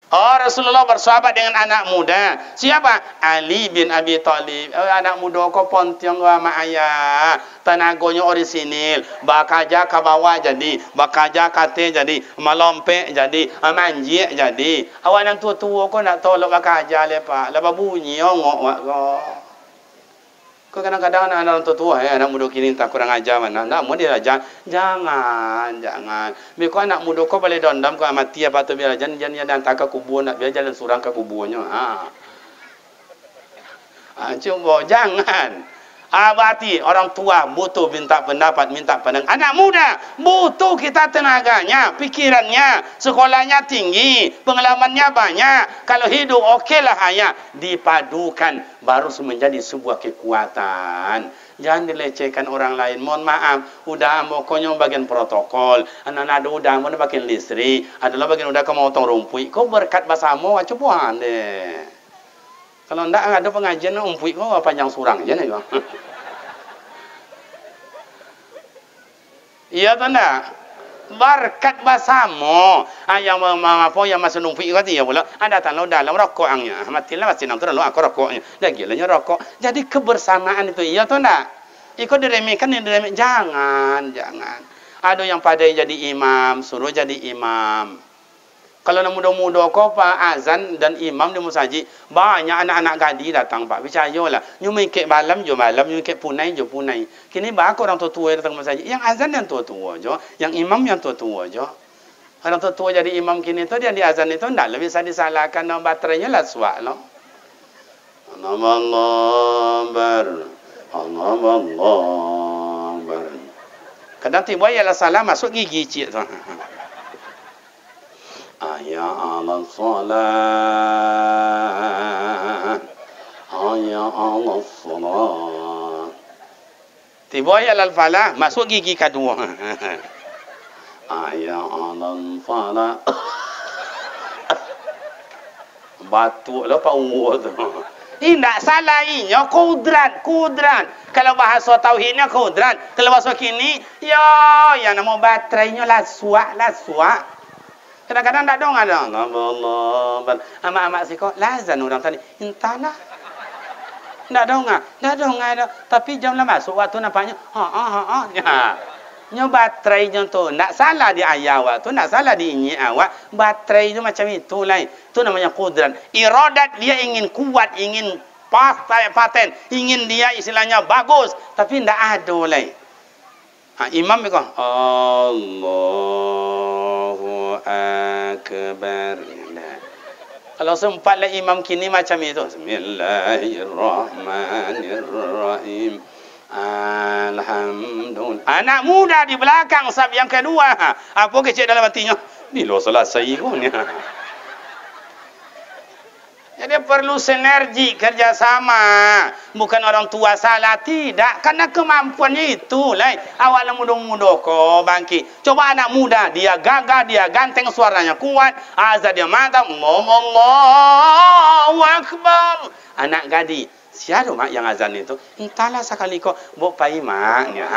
Oh, Rasulullah bersahabat dengan anak muda. Siapa? Ali bin Abi Thalib. Oh, anak muda kau pontiong sama ayah. Tenaganya orisinil. Bakaja ke bawah jadi. Bakaja kate jadi. Melompek jadi. Manjik jadi. Awak yang tua-tua kau nak tolak bakaja lepak. Lepas bunyi ngok kau. Kau kadang-kadang anak tua anak muda kini tak kurang ajar mana. Nak mau dia ajar. Jangan. Mereka anak muda kau boleh dondam kau mati apa tu biar jangan dan tak ke kubur nak biar jalan surang ke kuburnya. Cuba jangan. Berarti orang tua butuh minta pendapat, minta pandang. Anak muda butuh kita tenaganya, pikirannya, sekolahnya tinggi, pengalamannya banyak. Kalau hidup okeylah hanya dipadukan baru menjadi sebuah kekuatan. Jangan dilecehkan orang lain. Mohon maaf, udah mau konyol bagian protokol. Anak-anak ada udah mau bagian listrik, adalah bagian udah kau motong rumput. Kau berkat bahasamu, coba deh. Kalau enggak ada pengajian umpui kau panjang surang aja nih. Iya tak enggak? Berkat bahasamu. Yang apa yang masih numpuk kata ya pula. Ada tanah dalam rokok angnya. Matilah masih nang tu lalu aku rokoknya. Dah gilanya rokok. Jadi kebersamaan itu iya tak enggak? Ikut diremehkan yang diremeh. Jangan. Ada yang pada jadi imam, suruh jadi imam. Kalau nak muda-muda kau pak azan dan imam di masjid, banyak anak-anak gadi datang pak. Percayalah. Nyumai kek malam jo malam, nyumai kek punai jo punai. Kini bak orang tua-tua datang masjid. Yang azan yang tua-tua jo, yang imam yang tua-tua jo. Orang tua-tua jadi imam kini tu dia di azan itu ndak lebih bisa disalahkan no baterainya lah suak lo. Allah bar. Kadang tiba ialah salah masuk gigi cik tu. Hayya 'ala shalah. Hayya 'ala shalah. Tiba ya al-falah masuk gigi kedua. Hayya 'ala falah. Batuklah Pak Umur tu. Tidak salah ini, kudrat. Kalau bahasa tauhidnya kudrat. Kalau bahasa kini, yang nama baterainya lah suak. Kadang-kadang tak dong ada. Amak-amak siko lazan orang tadi. Entahlah. Tak dong ada. Tapi jam lah masuk waktu nampaknya. Nya baterainya tu tak salah di ayah awak tu, tak salah di inyi awak. Baterai tu macam itu lah. Itu namanya kudran. Iradat dia ingin kuat, ingin paten, ingin dia istilahnya bagus, tapi tak ada lah. Imam itu Allahu Akbar. Kalau sempatlah imam kini macam itu. Bismillahirrahmanirrahim. Alhamdulillah. Anak muda di belakang sab yang kedua. Apa kecil dalam hatinya? Ni lo selesai punya. Jadi perlu sinergi kerjasama. Bukan orang tua salah, tidak. Karena kemampuannya itu lah. Awak muda-muda kau bangkit. Coba anak muda, dia gagah, dia ganteng, suaranya kuat. Azan dia mantap. Allahu Akbar. Anak gadis. Siapa mak yang azan itu? Entahlah sekali kau bawa pai maknya.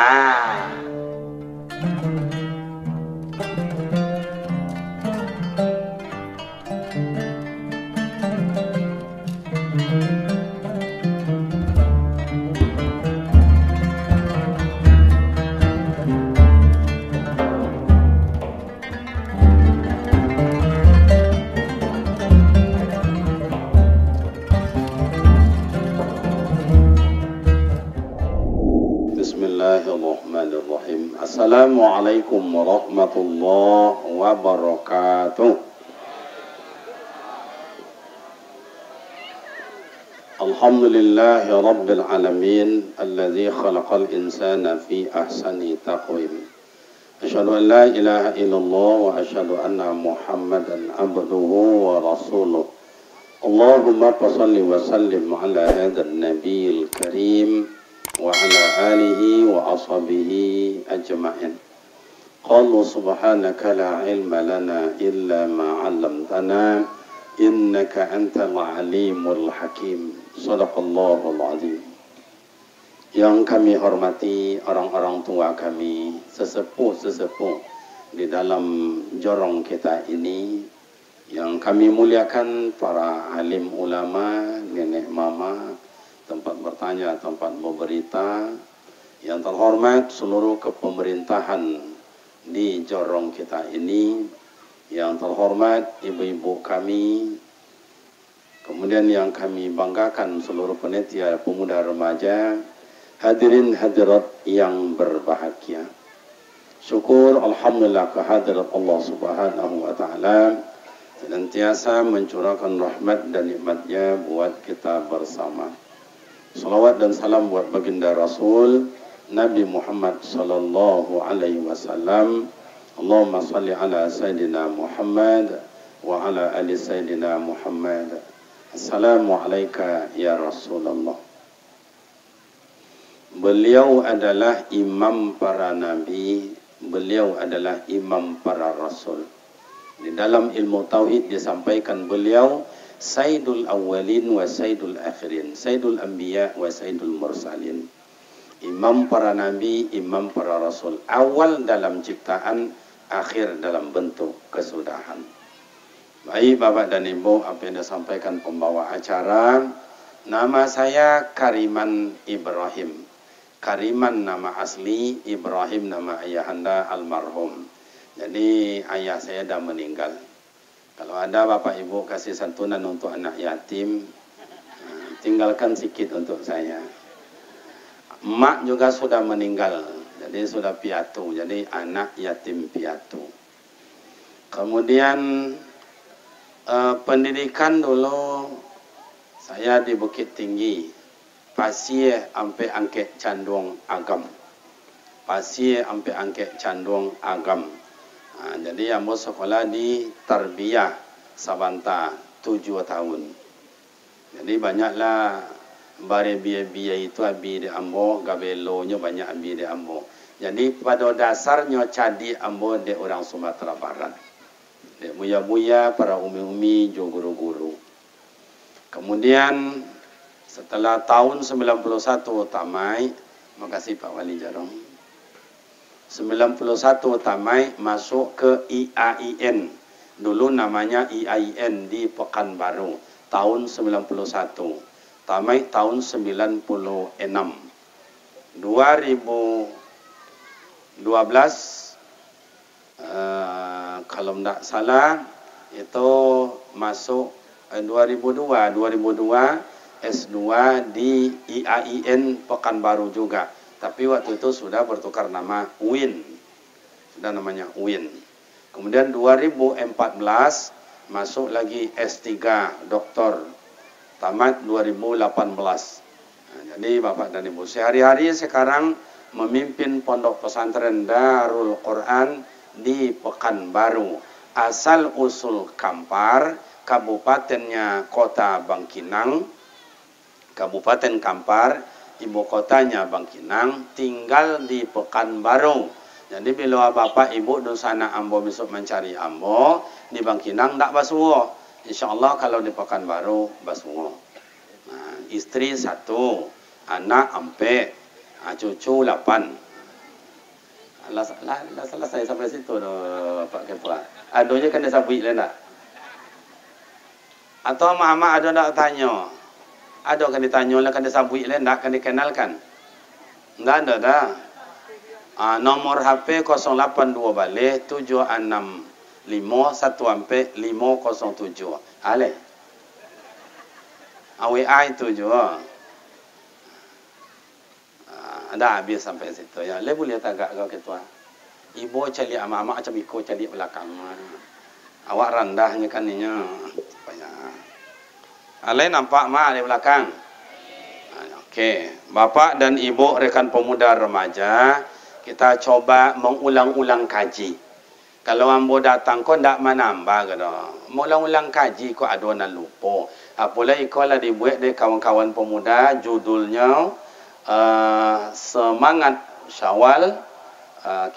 Bismillahirrahmanirrahim. Assalamualaikum warahmatullahi wabarakatuh. Alhamdulillahi rabbil alamin alladzi khalaqal insana fi ahsani taqwim. Asyhadu an la ilaha illallah wa asyhadu anna Muhammadan abduhu wa rasuluh. Allahumma shalli wa sallim ala hadzal nabiyil karim wa ala alihi wa ashabihi ajma'in. Qalu subhanaka la ilma lana illa ma 'allamtana innaka antal alimul hakim. Shadaqallahul azim. Yang kami hormati orang-orang tua kami, sesepuh-sesepuh di dalam jorong kita ini Yang kami muliakan para alim ulama, nenek mama, tempat bertanya, tempat berberita, yang terhormat seluruh kepemerintahan di Jorong kita ini, yang terhormat ibu-ibu kami, kemudian yang kami banggakan seluruh panitia pemuda remaja, hadirin hadirat yang berbahagia. Syukur alhamdulillah kehadirat Allah Subhanahu wa taala senantiasa mencurahkan rahmat dan nikmatnya buat kita bersama. Salawat dan salam buat baginda Rasul Nabi Muhammad sallallahu alaihi wasallam. Allahumma salli ala Sayyidina Muhammad wa ala ali Sayyidina Muhammad. Assalamualaikum ya Rasulullah. Beliau adalah imam para nabi, beliau adalah imam para rasul. Di dalam ilmu tauhid disampaikan beliau Sayyidul Awwalin wa Sayyidul Akhirin, Sayyidul Anbiya wa Sayyidul Mursalin. Imam para nabi, imam para rasul. Awal dalam ciptaan, akhir dalam bentuk kesudahan. Baik Bapak dan Ibu, apa yang disampaikan pembawa acara, nama saya Kariman Ibrahim. Kariman nama asli, Ibrahim nama ayahanda almarhum. Jadi ayah saya dah meninggal. Kalau ada bapak ibu kasih santunan untuk anak yatim, tinggalkan sikit untuk saya. Mak juga sudah meninggal, jadi sudah piatu, jadi anak yatim piatu. Kemudian pendidikan dulu saya di Bukit Tinggi, Pasie ampe angke Candung Agam. Pasie ampe angke Candung Agam. Jadi ambo sekolah di Tarbiyah Sabanta 7 tahun. Jadi banyaklah bare biaya itu abi di ambo, gabelonya banyak abi di ambo. Jadi pada dasarnya cadi ambo di orang Sumatera Barat. Di buya-buya para umi-umi jo guru-guru. Kemudian setelah tahun 91 tamai, makasih Pak Wali Jarong. 91 tamai masuk ke IAIN. Dulu namanya IAIN di Pekanbaru tahun 91. Tamai tahun 96. 2012 kalau tidak salah itu masuk 2002 S2 di IAIN Pekanbaru juga. Tapi waktu itu sudah bertukar nama UIN. Sudah namanya UIN. Kemudian 2014 masuk lagi S3 doktor. Tamat 2018. Jadi Bapak dan Ibu, sehari-hari sekarang memimpin pondok pesantren Darul Quran di Pekanbaru. Asal usul Kampar, kabupatennya Kota Bangkinang. Kabupaten Kampar, ibu kotanya Bangkinang, tinggal di Pekanbaru. Jadi bila bapak ibu dan sana ambo besok mencari ambo di Bangkinang tak basuh. InsyaAllah kalau di Pekanbaru basuh. Nah, istri 1, anak ampe, cucu 8. Lah selesai sampai situ Pak Ketua. Adonya kan dia sabui lah tak? Atau mama ada nak tanya? Ada kan ditanya lah kan disabui lah, tak kan dikenalkan? Tak ada dah. Nomor HP 082 balik 765 1 507. Ale. WA itu juga. Dah habis sampai situ ya. Le boleh tak kau Ketua? Ibu cari ama-ama macam ikut cari belakang. Awak rendahnya kan ninya. Ale nampak mak di belakang. Okey, Bapak dan Ibu rekan pemuda remaja, kita coba mengulang-ulang kaji. Kalau ambo datang kau ndak menambah kado. Mengulang-ulang kaji kau adonan lupa. Apalagi kalau dibuat dari kawan-kawan pemuda, judulnya semangat Syawal,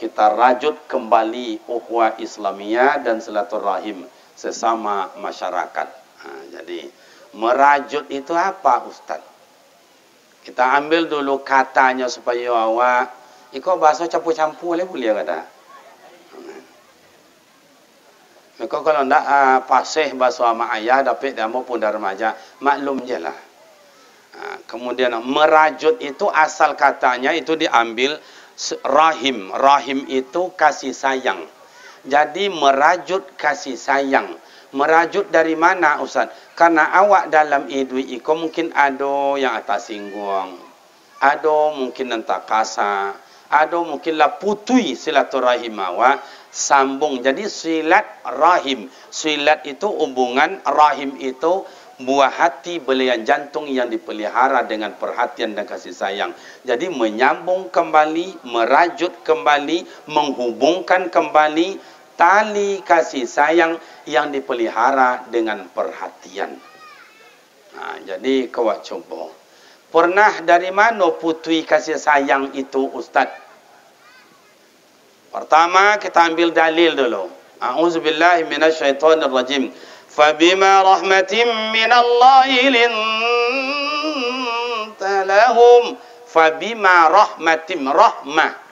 kita rajut kembali ukhuwah Islamiyah dan silaturahim sesama masyarakat. Jadi merajut itu apa Ustaz? Kita ambil dulu katanya supaya awak iko bahasa campur-campur boleh kata. Maka kalau ndak pasih bahasa mak ayah dapat dia pun dah remaja, maklum je lah. Kemudian merajut itu asal katanya itu diambil rahim. Rahim itu kasih sayang. Jadi merajut kasih sayang. Merajut dari mana Ustaz? Karena awak dalam idui iko mungkin ada yang atas singgung. Ada mungkin entak kasa. Ada mungkinlah putui silaturahim awak sambung. Jadi silat rahim. Silat itu hubungan, rahim itu buah hati belian jantung yang dipelihara dengan perhatian dan kasih sayang. Jadi menyambung kembali, merajut kembali, menghubungkan kembali tali kasih sayang yang dipelihara dengan perhatian. Jadi kau coba. Pernah dari mana putui kasih sayang itu Ustaz? Pertama kita ambil dalil dulu. A'udzubillahi minasyaitonirrajim. Fabima rahmatin minallahi linta lahum. Fabima rahmatin rahmah.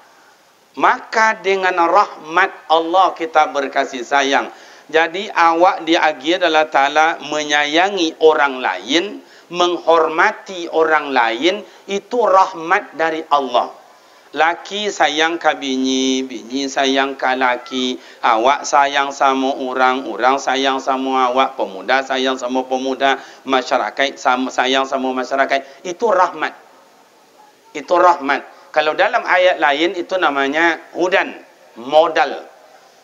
Maka dengan rahmat Allah kita berkasih sayang. Jadi awak diagi adalah Ta'ala menyayangi orang lain, menghormati orang lain, itu rahmat dari Allah. Laki sayang ke bini, bini sayang ke laki, awak sayang sama orang, orang sayang sama awak, pemuda sayang sama pemuda, masyarakat sayang sama masyarakat. Itu rahmat. Itu rahmat. Kalau dalam ayat lain itu namanya hudan, modal.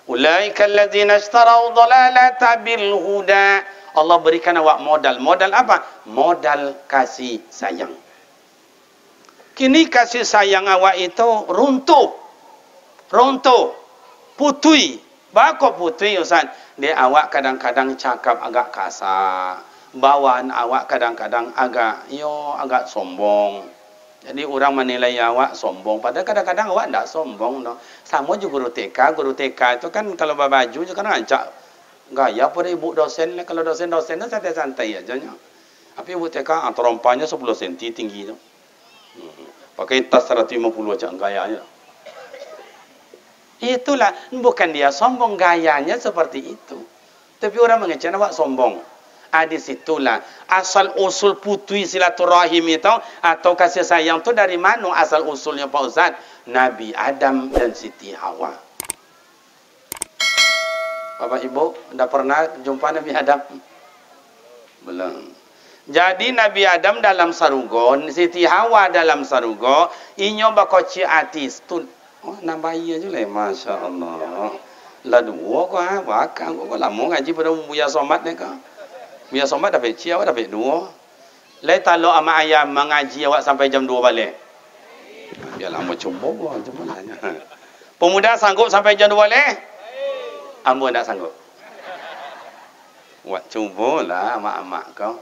Ulaika alladzina ishtarau dhalalata bil huda. Allah berikan awak modal. Modal apa? Modal kasih sayang. Kini kasih sayang awak itu runtuh. Runtuh. Putui. Bako putui Ustaz? Dia awak kadang-kadang cakap agak kasar. Bawaan awak kadang-kadang agak sombong. Jadi orang menilai awak sombong. Padahal kadang-kadang awak tidak sombong. No. Sama juga guru TK. Guru TK itu kan kalau berbaju juga kan rancak gaya pada ibu dosen. Kalau dosen-dosen itu santai-santai aja. Tapi ibu TK terompahnya 10 cm tinggi. No. Pakai tas 150 aja gayanya. Itulah. Bukan dia sombong. Gayanya seperti itu. Tapi orang mengecek awak sombong. Di situlah asal usul putui silaturahim itu atau kasih sayang itu dari mana asal usulnya Pak Ustaz? Nabi Adam dan Siti Hawa. Bapak Ibu, dah pernah jumpa Nabi Adam? Belum. Jadi Nabi Adam dalam sarugo, Siti Hawa dalam sarugo, inyo bakoci atis tu. Oh, nambah iya juga, Masya Allah. Lah dua kok, bakal kok lama ngaji pada buya somat ni kah? Biar somat dapat cia, awak dapat 2. Lai talok ama ayam mengaji awak sampai jam 2 balik. Biar lama cuba lah, cuba nanya. Pemuda sanggup sampai jam 2 balik? Ambo tak sanggup. Awak cubalah amak-amak kau.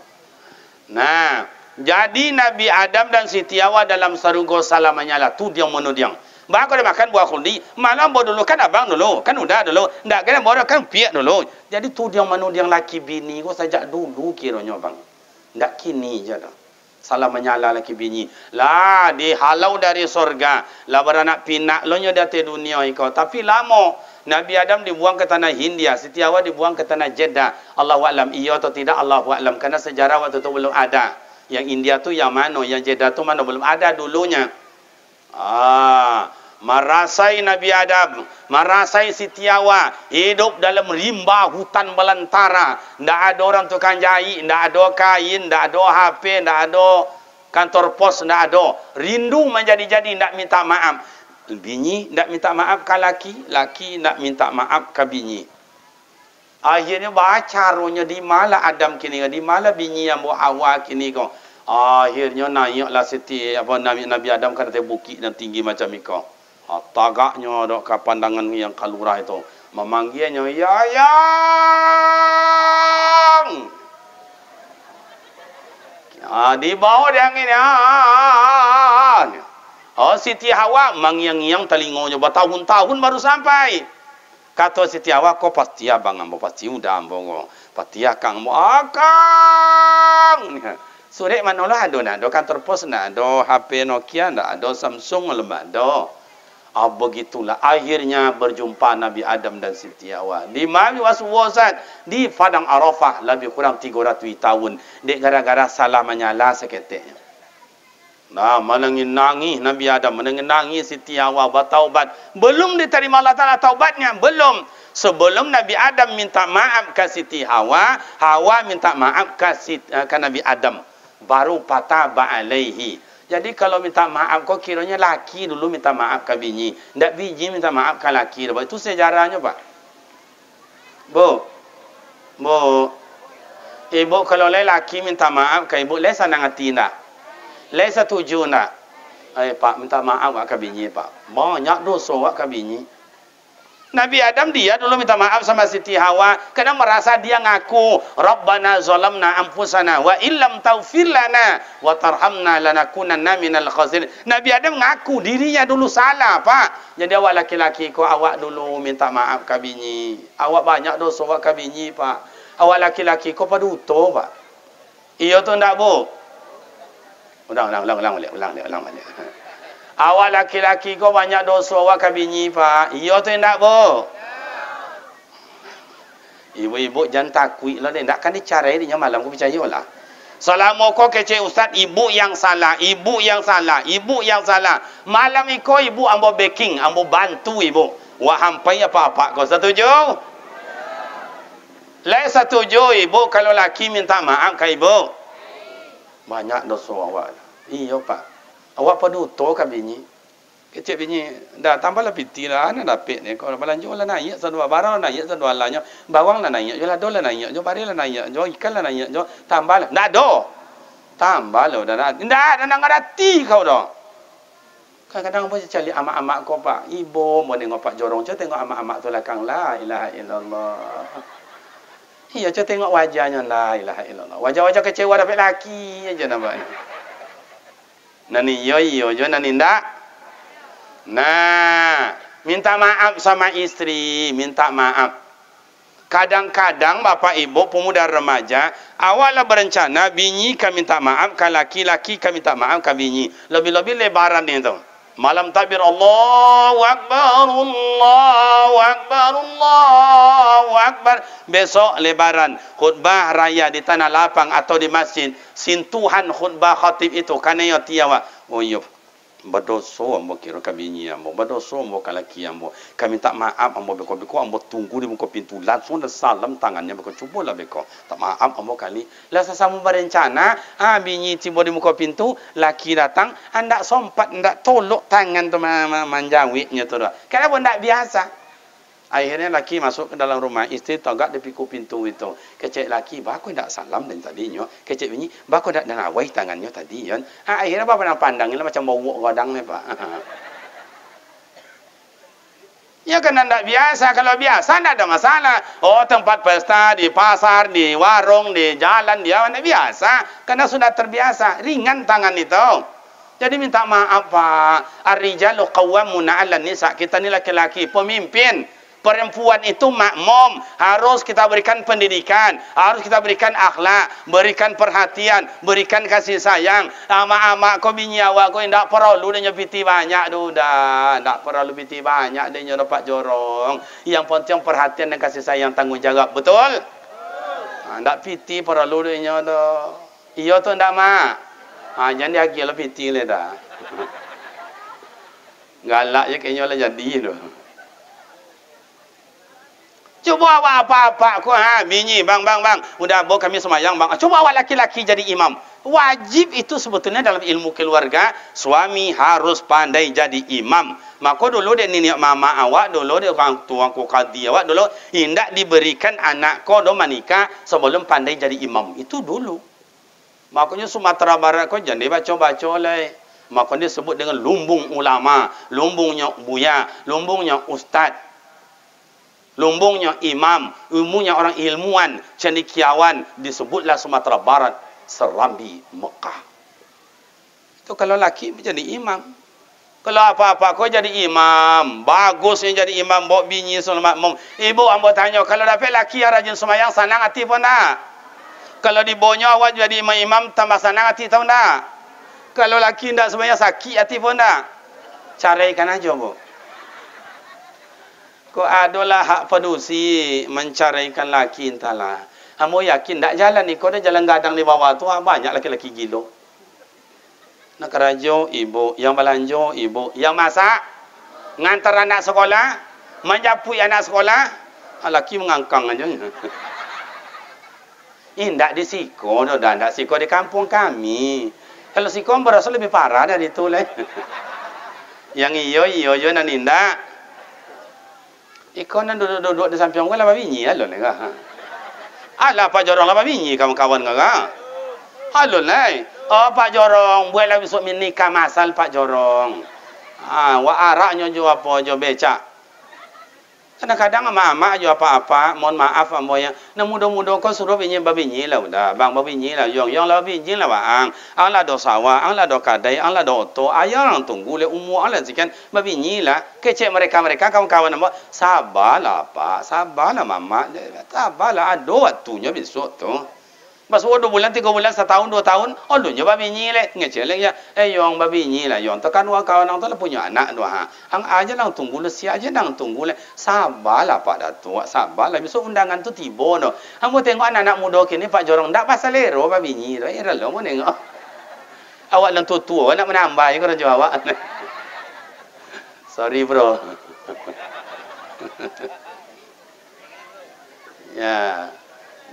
Nah, jadi Nabi Adam dan Siti Hawa dalam sarugo salamanya lah. Tu dia menudiang. Bapak dia makan buah kundi, malam bawa dulu kan abang dulu, kan udah dulu, ndak kena bawa kan piak dulu. Jadi tu dia manu yang laki bini, kau sejak dulu kiranya bang, ndak kini je dah. Salah menyala laki bini, lah dihalau dari sorga, lah beranak pinak, lo nyo dari dunia ikau. Tapi lama Nabi Adam dibuang ke tanah Hindia, Siti Hawa dibuang ke tanah Jeddah. Allahu a'lam iya atau tidak Allahu a'lam, karena sejarah waktu itu belum ada. Yang India tu yang mana, yang Jeddah tu mana belum ada dulunya. Marasai Nabi Adam, marasai Siti Hawa hidup dalam rimba hutan belantara. Tidak ada orang tukang jahit, tidak ada kain, tidak ada HP, tidak ada kantor pos, tidak ada. Rindu menjadi-jadi, tidak minta maaf. Bini tidak minta maaf ke laki, laki tidak minta maaf ke bini. Akhirnya baca ronya di mana Adam kini, di mana bini yang buat Hawa kini kau. Akhirnya naiklah Siti Nabi Adam kata bukit dan tinggi macam itu. Tagaknya dok ke pandangan yang kalurah itu memanggilnya Yayang. Di bawah dia angin Siti Hawa mangiang-iang telingonya bertahun-tahun baru sampai. Kata Siti Hawa, kau pasti abang ambo, pasti udah ambo, pasti akang ambo, akang. Surek mana lah ada, nak ada kantor pos, nak ada HP Nokia, nak ada Samsung, lemak ada. Begitulah akhirnya berjumpa Nabi Adam dan Siti Hawa di Mami Waswasat di Padang Arafah lebih kurang 300 tahun. Dek gara-gara salah menyala seketiknya. Nah, menangis Nabi Adam, menangis Siti Hawa bertaubat. Belum diterima Allah Ta'ala taubatnya, belum. Sebelum Nabi Adam minta maaf ke Siti Hawa, Hawa minta maaf ke Nabi Adam. Baru pataba alaihi. Jadi kalau minta maaf kok kiranya laki dulu minta maaf ke bini. Tidak bini minta maaf ke laki. Itu sejarahnya Pak. Bu. Ibu kalau lelaki minta maaf ke ibu, le senang hati nak. Le setuju nak. Pak minta maaf ke bini Pak. Banyak dosa ke bini. Nabi Adam dia dulu minta maaf sama Siti Hawa karena merasa dia ngaku Rabbana zalamna anfusana wa illam taghfir lana wa tarhamna lanakunanna minal khasirin. Nabi Adam ngaku dirinya dulu salah Pak. Jadi awak laki-laki kok awak dulu minta maaf ke bini. Awak banyak dosa ke bini Pak. Awak laki-laki kok paduto Pak. Iya tu ndak Bu? Ulang balik. Awak laki-laki kau banyak dosa awak ke bini Pak. Iya tu tidak Bu. Ibu-ibu jangan takut lah. Tak kan dicarai dia malam aku percaya lah. Selama kau kecil ustaz, ibu yang salah. Malam iko ibu ambo backing, ambo bantu ibu. Wah hampai apa-apa kau setuju? Lai setuju ibu kalau laki minta maaf ke ibu. Banyak dosa awak. Iya Pak. Awak paduto ke bini. Kecil bini. Dah tambahlah piti lah. Anak dapat ni. Kalau belanja lah naik. Sedua barang lah naik. Sedua lah. Bawang lah naik. Jual adol lah naik. Jual pari lah naik. Jual ikan lah naik. Jual tambah lah. Tak ada. Tambah lah. Tak ada. Tak ada hati kau dah. Kadang-kadang pun cari amak-amak kau Pak. Ibu mau tengok Pak Jorong. Cuma tengok amak-amak tu belakang. La ilaha illallah. Iya. Cuma tengok wajahnya. La ilaha illallah. Wajah-wajah kecewa dapat laki aja nampaknya. Nani yo nani ndak. Nah, minta maaf sama istri, minta maaf. Kadang-kadang bapak ibu pemuda remaja awalnya berencana bini kan minta maaf ke laki-laki kan minta maaf ke bini. Lebih-lebih lebaran itu. Malam takbir Allahu Akbar, Allahu Akbar, Allahu Akbar. Besok lebaran, khutbah raya di tanah lapang atau di masjid. Sintuhan khutbah khatib itu karena ya tiawa. Oh iya, berdosa ambo kira ke bini ambo, berdosa ambo ke laki ambo. Kami minta maaf ambo beko ambo tunggu di muka pintu langsung dah salam tangannya beko cubalah beko. Tak maaf ambo kali. Lah sesama berencana, bini tiba di muka pintu, laki datang, anda sompat ndak tolok tangan tu manjawitnya tu dah. Kenapa ndak biasa? Akhirnya laki masuk ke dalam rumah, istri tagak di piku pintu itu. Kecek laki, baku ndak salam dan tadinya. Kecek bini, baku ndak nawai tangannya tadi kan. Akhirnya apa nak pandang ini macam bau godang ni Pak. Ya kan ndak biasa, kalau biasa ndak ada masalah. Oh tempat pesta di pasar, di warung, di jalan dia ndak biasa. Karena sudah terbiasa, ringan tangan itu. Jadi minta maaf Pak. Ar-rijalu qawwamuna 'alan nisa. Kita ni laki-laki, pemimpin. Perempuan itu makmum, harus kita berikan pendidikan, harus kita berikan akhlak, berikan perhatian, berikan kasih sayang. Amak-amak kau bini awak kau tidak perlu dia piti banyak dah, tidak perlu piti banyak dia dapat jorong. Yang penting perhatian dan kasih sayang tanggung jawab, betul? Tidak piti perlu dia dah. Iyo tu tidak mak. Jangan dia kira piti le dah. Galak je kayaknya lah jadi tu. Cuba awak apa-apa kau bini bang. Udah bawa kami semayang bang. Cuba awak laki-laki jadi imam. Wajib itu sebetulnya dalam ilmu keluarga, suami harus pandai jadi imam. Maka dulu dia nenek mama awak dulu dia orang tua ku qadi awak dulu hendak diberikan anak kau do menikah sebelum pandai jadi imam. Itu dulu. Makanya Sumatera Barat kau jangan baca-baca lah. Maka dia sebut dengan lumbung ulama, lumbungnya buya, lumbungnya ustaz. Lumbungnya imam, ilmunya orang ilmuwan, cendekiawan, disebutlah Sumatera Barat, Serambi, Mekah. Itu kalau laki menjadi imam. Kalau apa-apa kau jadi imam, bagusnya jadi imam, bawa bini selamat makmum. Ibu ambo tanya, kalau dapat laki yang rajin semayang, senang hati pun tak? Kalau dibawanya awak jadi imam, tambah senang hati tahu tak? Kalau laki tidak semayang, sakit hati pun tak? Caraikan aja bu. Ko adalah hak padusi mencaraikan laki entahlah. Hamo yakin tak jalan ni kau dah jalan gadang di bawah tu banyak laki-laki gilo. Nak kerajo ibu, yang belanja ibu, yang masak, ngantar anak sekolah, menjapui anak sekolah, laki mengangkang aja. Indak di siko, dah ndak siko di kampung kami. Kalau siko berasa lebih parah dari itu lah. Yang iyo nan indak. Ikon nan duduk di samping gua lah babinyi alon lah. Alah Pak Jorong lah babinyi kawan-kawan ngah. Alon lah. Oh Pak Jorong, buat lah besok nikah masal Pak Jorong. Wa araknya jo apa jo becak. Kadang-kadang mak-mak jo apa-apa, mohon maaf ambo yang. Nah mudah-mudah kau suruh babinyi lah udah. Bang babinyi lah, yang lah babinyi lah bang. Ang lah do sawah, ang lah do kadai, ang lah do oto. Ayah orang tunggu le umur ang lah sekian babinyi lah. Kecek mereka kawan-kawan ambo. Sabarlah Pak, sabarlah mama. Sabarlah ada waktunya besok tu. Masuk 2 bulan, 3 bulan, 1 tahun, 2 tahun, olunya babinyi le, ngecek le ya. Yang babinyi lah, yang tekan kawan orang tu lah punya anak dua ha. Ang aja lang tunggu le, si aja nang tunggu le. Sabarlah Pak Datuk, sabarlah. Besok undangan tu tiba no. Ang mau tengok anak-anak muda kini Pak Jorong ndak pasal lero babinyi tu. Era lo mau tengok. Awak lang tua nak menambah je kerja awak. Sorry bro. Ya.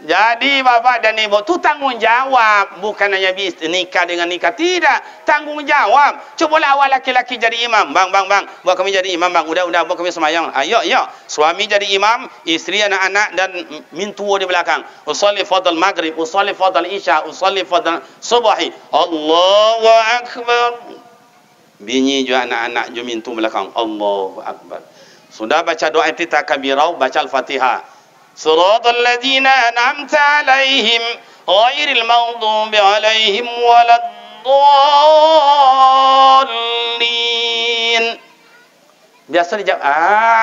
Jadi bapak dan ibu tu tanggungjawab, bukan hanya nikah dengan nikah, tidak, tanggungjawab. Cubalah awal laki-laki jadi imam, bang, buat kami jadi imam bang, udah buat kami semayang. Ayo, suami jadi imam, isteri anak-anak dan mintuo di belakang. Usolli fadl maghrib, usolli fadl isya, usolli fadl subahi. Allahu akbar. Bini juga anak-anak juga mintu belakang. Allahu akbar. Sudah baca doa iftitah kabirau, baca al-Fatihah. صراط الذين أنعمت عليهم غير المغضوب عليهم ولا الضالين. Biasa dijawab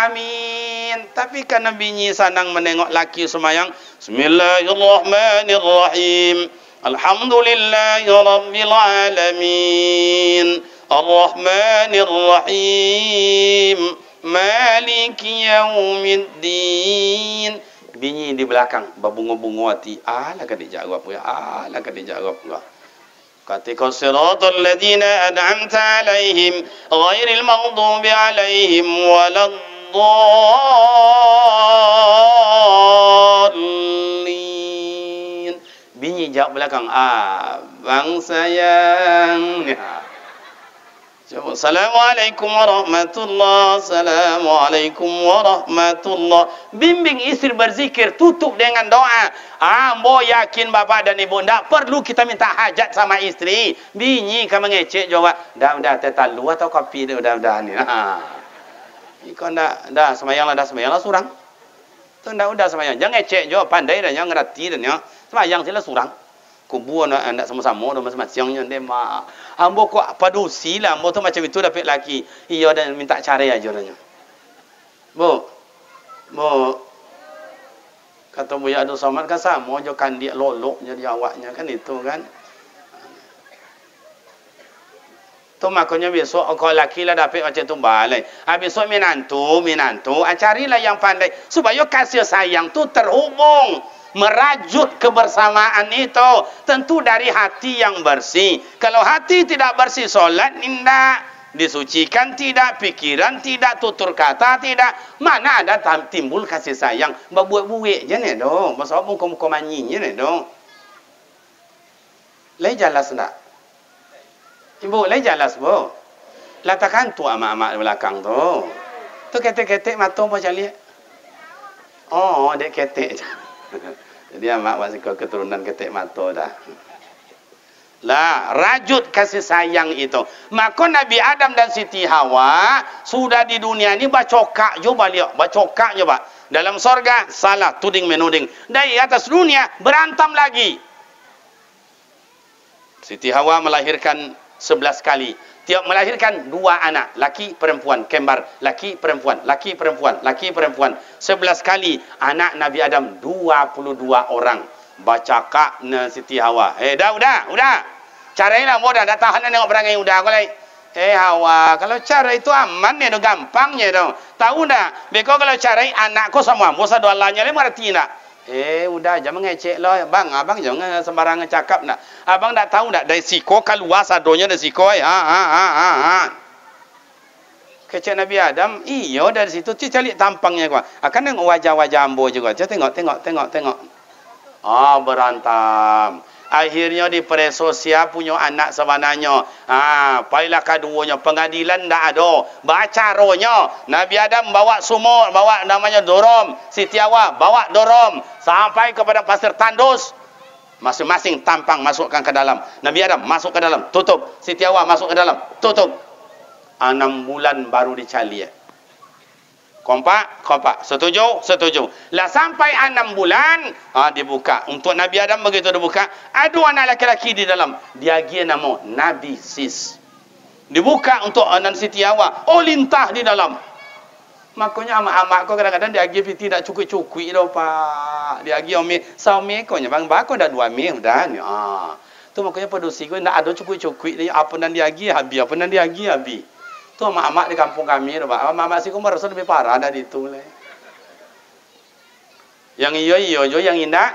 amin. Tapi karena bini sanang menengok laki semayang, Bismillahirrahmanirrahim. Alhamdulillahi rabbil alamin. Arrahmanirrahim. Maliki yaumiddin. Bini di belakang berbunga-bunga hati. Alah kan dia jawab ya. Alah kan dia jawab ya. Katika siratal ladzina an'amta alaihim ghairil maghdubi alaihim waladdallin. Bini jawab belakang. Bang sayang. Ya. Assalamualaikum warahmatullahi Assalamualaikum warahmatullahi. Bimbing istri berzikir, tutup dengan doa. Ambo yakin bapak dan ibu, tak perlu kita minta hajat sama istri. Bini kan mengecek jawab, dah tetalu atau kopi dia udah ni. Ikon dah semayanglah surang. Tu udah semayang. Jangan ngecek jawab, pandai dah, jangan ngerti dah. Semayang sila surang. Kubu anak sama-sama dah masing-masingnya dia mah. Ambo kok padusi lah, ambo tu macam itu dapat laki. Iya dan minta cara aja orangnya. Bu. Kata Buya Abdul Somad kan sama je kan dia lolok jadi awaknya kan itu kan. Tu makanya besok kalau laki lah dapat macam tu balai. Besok minantu, carilah yang pandai supaya kasih sayang tu terhubung. Merajut kebersamaan itu tentu dari hati yang bersih. Kalau hati tidak bersih, solat tidak disucikan, tidak pikiran, tidak tutur kata, tidak, mana ada timbul kasih sayang. Berbuat-buat je ni dong. Masa muka-muka manyinya ni dong. Lai jelas tak? Ibu, lai jelas bu. Latakan tu amak-amak belakang tu. Tu ketek-ketek mata macam lihat. Oh, dek ketek je. Jadi amak masih keturunan ketek mata dah. Lah, rajut kasih sayang itu. Maka Nabi Adam dan Siti Hawa sudah di dunia ini bacokak je balik. Bacokak je pak. Dalam sorga salah, tuding menuding. Dari atas dunia berantam lagi. Siti Hawa melahirkan 11 kali. Tiap melahirkan 2 anak, laki perempuan, kembar, laki perempuan, laki perempuan, laki perempuan. 11 kali anak Nabi Adam 22 orang. Bacakak Siti Hawa. Udah. Caranya lah mudah, dah tahan nengok perangai udah kau lai. Hawa, kalau cara itu aman ya, gampangnya dong. Tahu ndak? Beko kalau cara anakku sama musa doalanya le ngerti ndak? Udah jangan ngecek loh, bang. Abang jangan sembarangan cakap ndak. Abang ndak tahu ndak dari siko keluar sadonya dari siko ya. Kecek Nabi Adam, iyo dari situ cari tampangnya gua. Akan dengan wajah-wajah ambo juga. Tengok. Berantam. Akhirnya di presosia punya anak sebenarnya. Pailah keduanya pengadilan ndak ada. Baca rohnya. Nabi Adam bawa sumur, bawa namanya dorom. Siti Hawa bawa dorom sampai kepada pasir tandus. Masing-masing tampang masukkan ke dalam. Nabi Adam masuk ke dalam, tutup. Siti Hawa masuk ke dalam, tutup. 6 bulan baru dicali. Kompak. Setuju? Lah sampai 6 bulan dibuka. Untuk Nabi Adam begitu dibuka, ada anak laki-laki di dalam. Dia gi nama Nabi Sis. Dibuka untuk anak Siti Hawa. Lintah di dalam. Makanya amak-amak kau kadang-kadang dia gi piti tak cukui-cukui dah pak. Dia gi ome saumi kau nya bang bako dah 2 meh dah ni. Tu makanya produksi kau ndak ada cukui-cukui dia apa nan dia gi habis. Tu mak-mak di kampung kami tu pak. Mak-mak sih kau merasa lebih parah dari itu le. Yang iyo yang indah.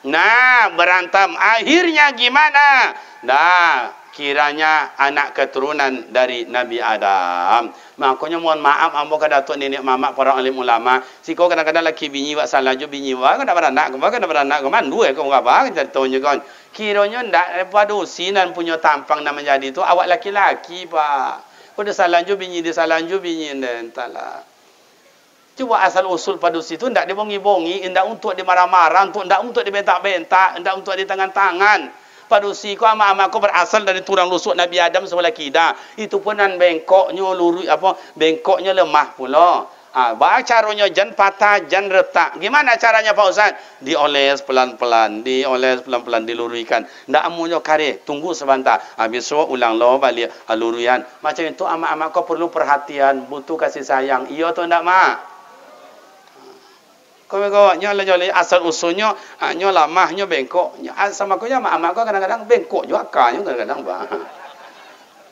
Nah, berantam. Akhirnya gimana? Nah, kiranya anak keturunan dari Nabi Adam. Makanya mohon maaf ambo ka datuk nenek mamak para alim ulama. Si kau kadang-kadang laki bini wak salah jo bini wak kada beranak kau mandu kau ngapa contohnya kan. Kiranya ndak padusi nan punya tampang nama jadi tu awak laki-laki pak. Udah salanju binyi entahlah. Coba asal usul padusi itu ndak dibongi-bongi, ndak untuk dimarah-marah, ndak untuk dibentak-bentak, ndak untuk ditangan-tangan. Padusi ko ama-ama ko berasal dari tulang rusuk Nabi Adam sebelah kida. Itu pun nan bengkoknya bengkoknya lemah pula. Caranya jan patah, jan retak. Gimana caranya Pak Ustaz? Dioles pelan-pelan, diluruykan. Ndak amunyo kare, tunggu sebentar. Besok ulang lo balik luruykan. Macam itu amak-amak kau perlu perhatian, butuh kasih sayang. Iya atau ndak mak? Kau nyala asal usulnya, lamahnya bengkok. Sama kau amak-amak kau kadang-kadang bengkok juga akanya kadang-kadang bah.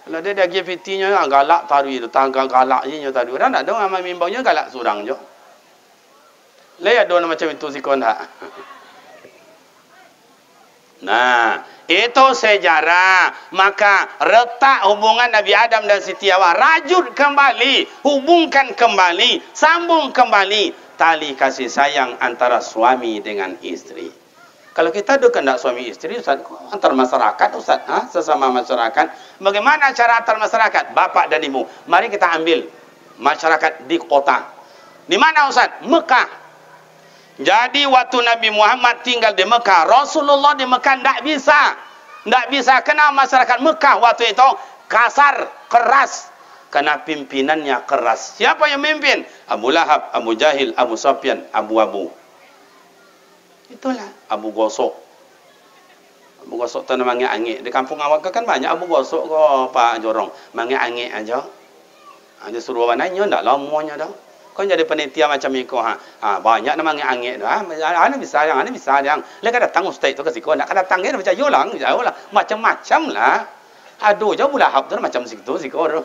Kalau dia GPT-nya galak taruh itu, galak je taruh. Orang nak dong amal mimbaunya galak surang je. Lihat dong macam itu si kondak. Nah, itu sejarah. Maka retak hubungan Nabi Adam dan Siti Hawa. Rajut kembali, hubungkan kembali, sambung kembali tali kasih sayang antara suami dengan istri. Kalau kita ada kendak suami istri, Ustaz, antar masyarakat, Ustaz, sesama masyarakat. Bagaimana cara antar masyarakat? Bapak dan ibu. Mari kita ambil masyarakat di kota. Di mana, Ustaz? Mekah. Jadi waktu Nabi Muhammad tinggal di Mekah, Rasulullah di Mekah tidak bisa. Kena masyarakat Mekah waktu itu kasar, keras. Karena pimpinannya keras. Siapa yang memimpin? Abu Lahab, Abu Jahil, Abu Sufyan, Abu. Itulah Abu Gosok. Abu Gosok tu namanya angin. Di kampung awak kan banyak Abu Gosok ko Pak Jorong. Manggil angin aja. Dia suruh wananya ndak lamonya dah. Kau jadi penitia macam iko banyak namanya angin dah. Ana bisa yang. Lek datang ustaz tu ke siko nak datang dia macam yolang, macam-macam lah. Aduh, jauh Lahab tu macam situ siko tu.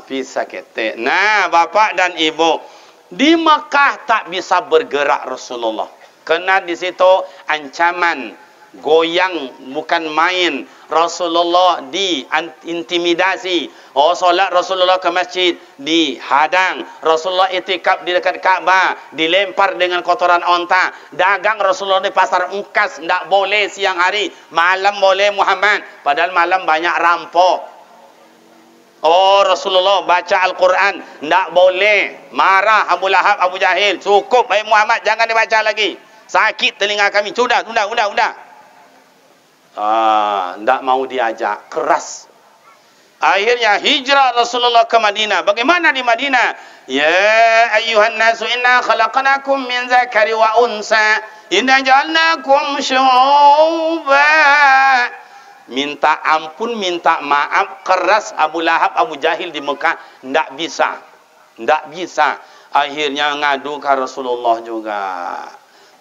Bisa kete. Nah, bapak dan ibu di Mekah tak bisa bergerak Rasulullah. Kena di situ ancaman, goyang bukan main. Rasulullah diintimidasi. Solat Rasulullah ke masjid dihadang. Rasulullah itikaf di dekat Kaabah dilempar dengan kotoran onta. Dagang Rasulullah di pasar Ungkas tidak boleh siang hari. Malam boleh Muhammad. Padahal malam banyak rampok. Rasulullah baca Al-Quran tidak boleh. Marah Abu Lahab, Abu Jahil. Cukup Muhammad, jangan dibaca lagi. Sakit telinga kami. Sudah. Tidak mau diajak. Keras. Akhirnya hijrah Rasulullah ke Madinah. Bagaimana di Madinah? Ya ayyuhan nasu inna khalaqnakum min zakari wa unsa. Inna ja'alnakum syu'uban. Minta ampun, minta maaf, keras Abu Lahab, Abu Jahil di Mekah, tidak bisa. Akhirnya ngadu ke Rasulullah juga.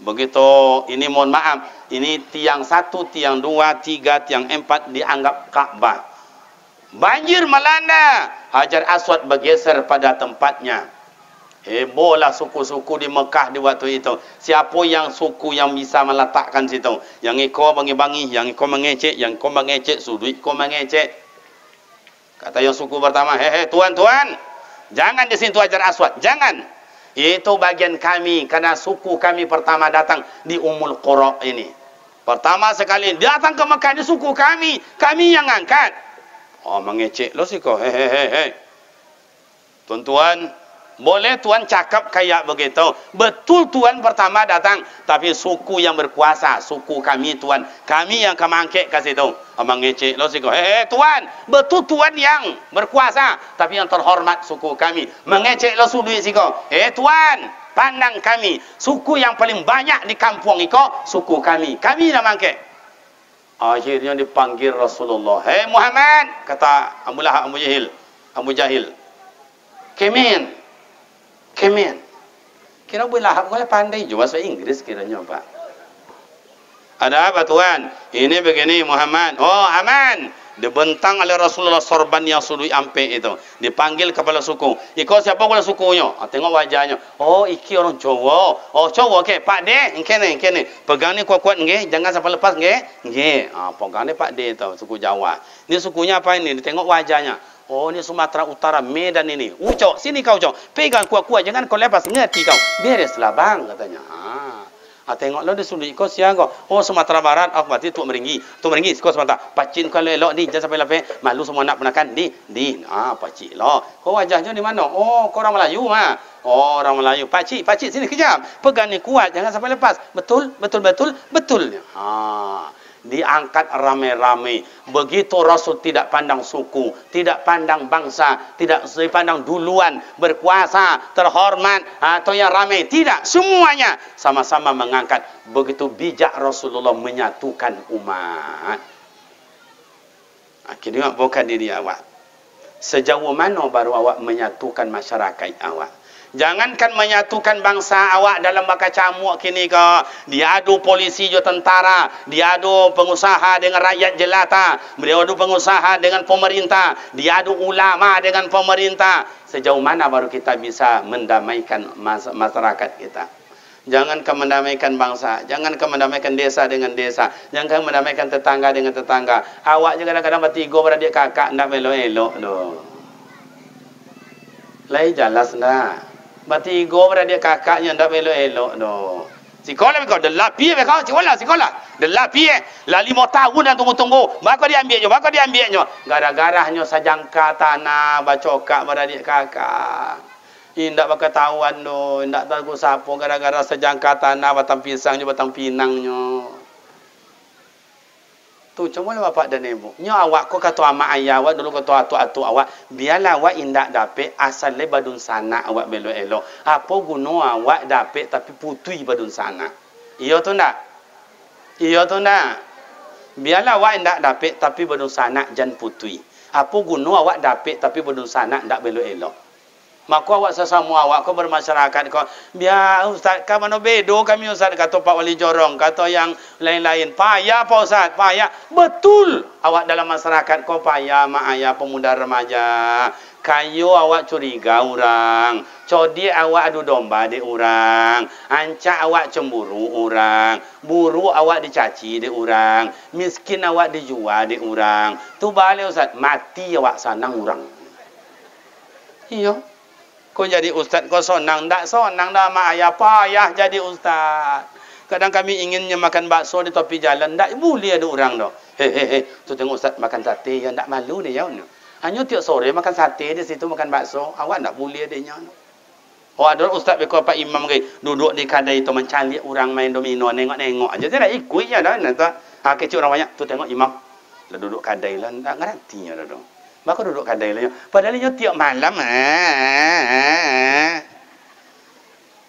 Begitu, ini mohon maaf, ini tiang 1, tiang 2, 3, tiang 4 dianggap Ka'bah. Banjir melanda. Hajar Aswad bergeser pada tempatnya. Hebohlah suku-suku di Mekah di waktu itu. Siapa yang suku yang bisa meletakkan situ? Yang ikut bangi-bangi, yang ikut mengecek, yang ikut mengecek, sudut ikut mengecek. Kata yang suku pertama, tuan-tuan, jangan di situ Hajar Aswad, jangan. Itu bagian kami, karena suku kami pertama datang di Ummul Qura ini. Pertama sekali datang ke Mekah di suku kami yang angkat. Oh, mengecek lo sih kok, Tuan-tuan, boleh tuan cakap kayak begitu. Betul tuan pertama datang, tapi suku yang berkuasa, suku kami tuan, kami yang kemangkek ke situ. Abang ngecek lo sih kok. Tuan, betul tuan yang berkuasa, tapi yang terhormat suku kami. Mengecek lo sudui sih kok. Tuan, pandang kami, suku yang paling banyak di kampung iko, suku kami. Kami yang mangkek. Akhirnya dipanggil Rasulullah. Muhammad, kata Abu Jahil. Kemen. Kira Abu Lahab kalau pandai juga bahasa Inggris kiranya Pak. Ada apa tuan? Ini begini Muhammad. Oh aman. Dibentang oleh Rasulullah sorban yang sudui ampe itu. Dipanggil kepala suku. Iko siapa kepala sukunya? Tengok wajahnya. Oh iki orang Jawa. Oh Jawa ke? Pak De. Engkene. Pegang ni kuat-kuat nge. Jangan sampai lepas nge. Nge. Pegang ni Pak De itu suku Jawa. Ini sukunya apa ini? Tengok wajahnya. Oh, ini Sumatera Utara, Medan ini. Ucok, sini kau cok. Pegang kuat-kuat, jangan kau lepas, ngerti kau. Bereslah bang, katanya. Tengoklah dia sulit kau siang kau. Oh, Sumatera Barat, aku berarti Tuk Meringgi. Tuk Meringgi, kau Sumatera. Pacin kau elok ni, jangan sampai lepas. Malu semua nak penakan. Pacik lah. Kau wajahnya di mana? Oh, kau orang Melayu, Oh, orang Melayu. Pacik, sini kejap. Pegang ni kuat, jangan sampai lepas. Betul. Diangkat ramai-ramai. Begitu Rasul tidak pandang suku, tidak pandang bangsa, tidak pandang duluan, berkuasa, terhormat, atau yang ramai. Tidak, semuanya sama-sama mengangkat. Begitu bijak Rasulullah menyatukan umat. Akhirnya bukan diri awak. Sejauh mana baru awak menyatukan masyarakat awak? Jangankan menyatukan bangsa awak dalam bakal camuk kini ke. Dia adu polisi jo tentara, dia adu pengusaha dengan rakyat jelata, dia adu pengusaha dengan pemerintah, dia adu ulama dengan pemerintah. Sejauh mana baru kita bisa mendamaikan masyarakat kita? Jangankan mendamaikan bangsa, jangankan mendamaikan desa dengan desa, jangankan mendamaikan tetangga dengan tetangga. Awak juga kadang-kadang bertiga beradik kakak ndak elok-elok doh. Lai jelas dah. Bertiga beradik kakaknya ndak elok-elok doh. Sekolah kau dah lapie kau sekolah. Dah lapie. Lah 5 tahun dah tunggu-tunggu. Bako dia ambilnya. Gara-garanya sajangka tanah bacokak beradik kakak. Indak bakal tawan doh, indak tahu siapa gara-gara sajangka tanah batang pisangnya batang pinangnya. Tu cuma lah bapak dan ibu. Nya awak ko kata ama ayah awak dulu kata atu-atu awak, biarlah awak indak dapat asal le badun sana awak belo-elo. Apa guna awak dapat tapi putui badun sana. Iya tu ndak? Biarlah awak indak dapat tapi badun sana jan putui. Apa guna awak dapat tapi badun sana ndak belo-elo. Maka awak sesama awak kau bermasyarakat kau biar ustaz kau mana bedo kami ustaz kata Pak Wali Jorong kata yang lain-lain payah Pak Ustaz payah betul awak dalam masyarakat kau payah mak ayah pemuda remaja kayu awak curiga orang codi awak adu domba di orang ancak awak cemburu orang buru awak dicaci di orang miskin awak dijual di orang tu balik ustaz mati awak sanang orang iya. Kau jadi ustaz, kau sonang. Tak sonang dah mak ayah payah jadi ustaz. Kadang kami inginnya makan bakso di tepi jalan. Tak boleh ada orang dah. Tu tengok ustaz makan sate. Ya, tak malu dia. Hanya tiap sore makan sate di situ makan bakso. Awak tak boleh dia. Oh ada ustaz beko Pak Imam ke duduk di kedai itu mencari orang main domino. Nengok-nengok aja. Dia dah ikut je dah. Kecil orang banyak. Tu tengok imam. Lah duduk kedai lah. Tak ngertinya dah. Maka duduk kadai lah. Padahal dia tiap malam.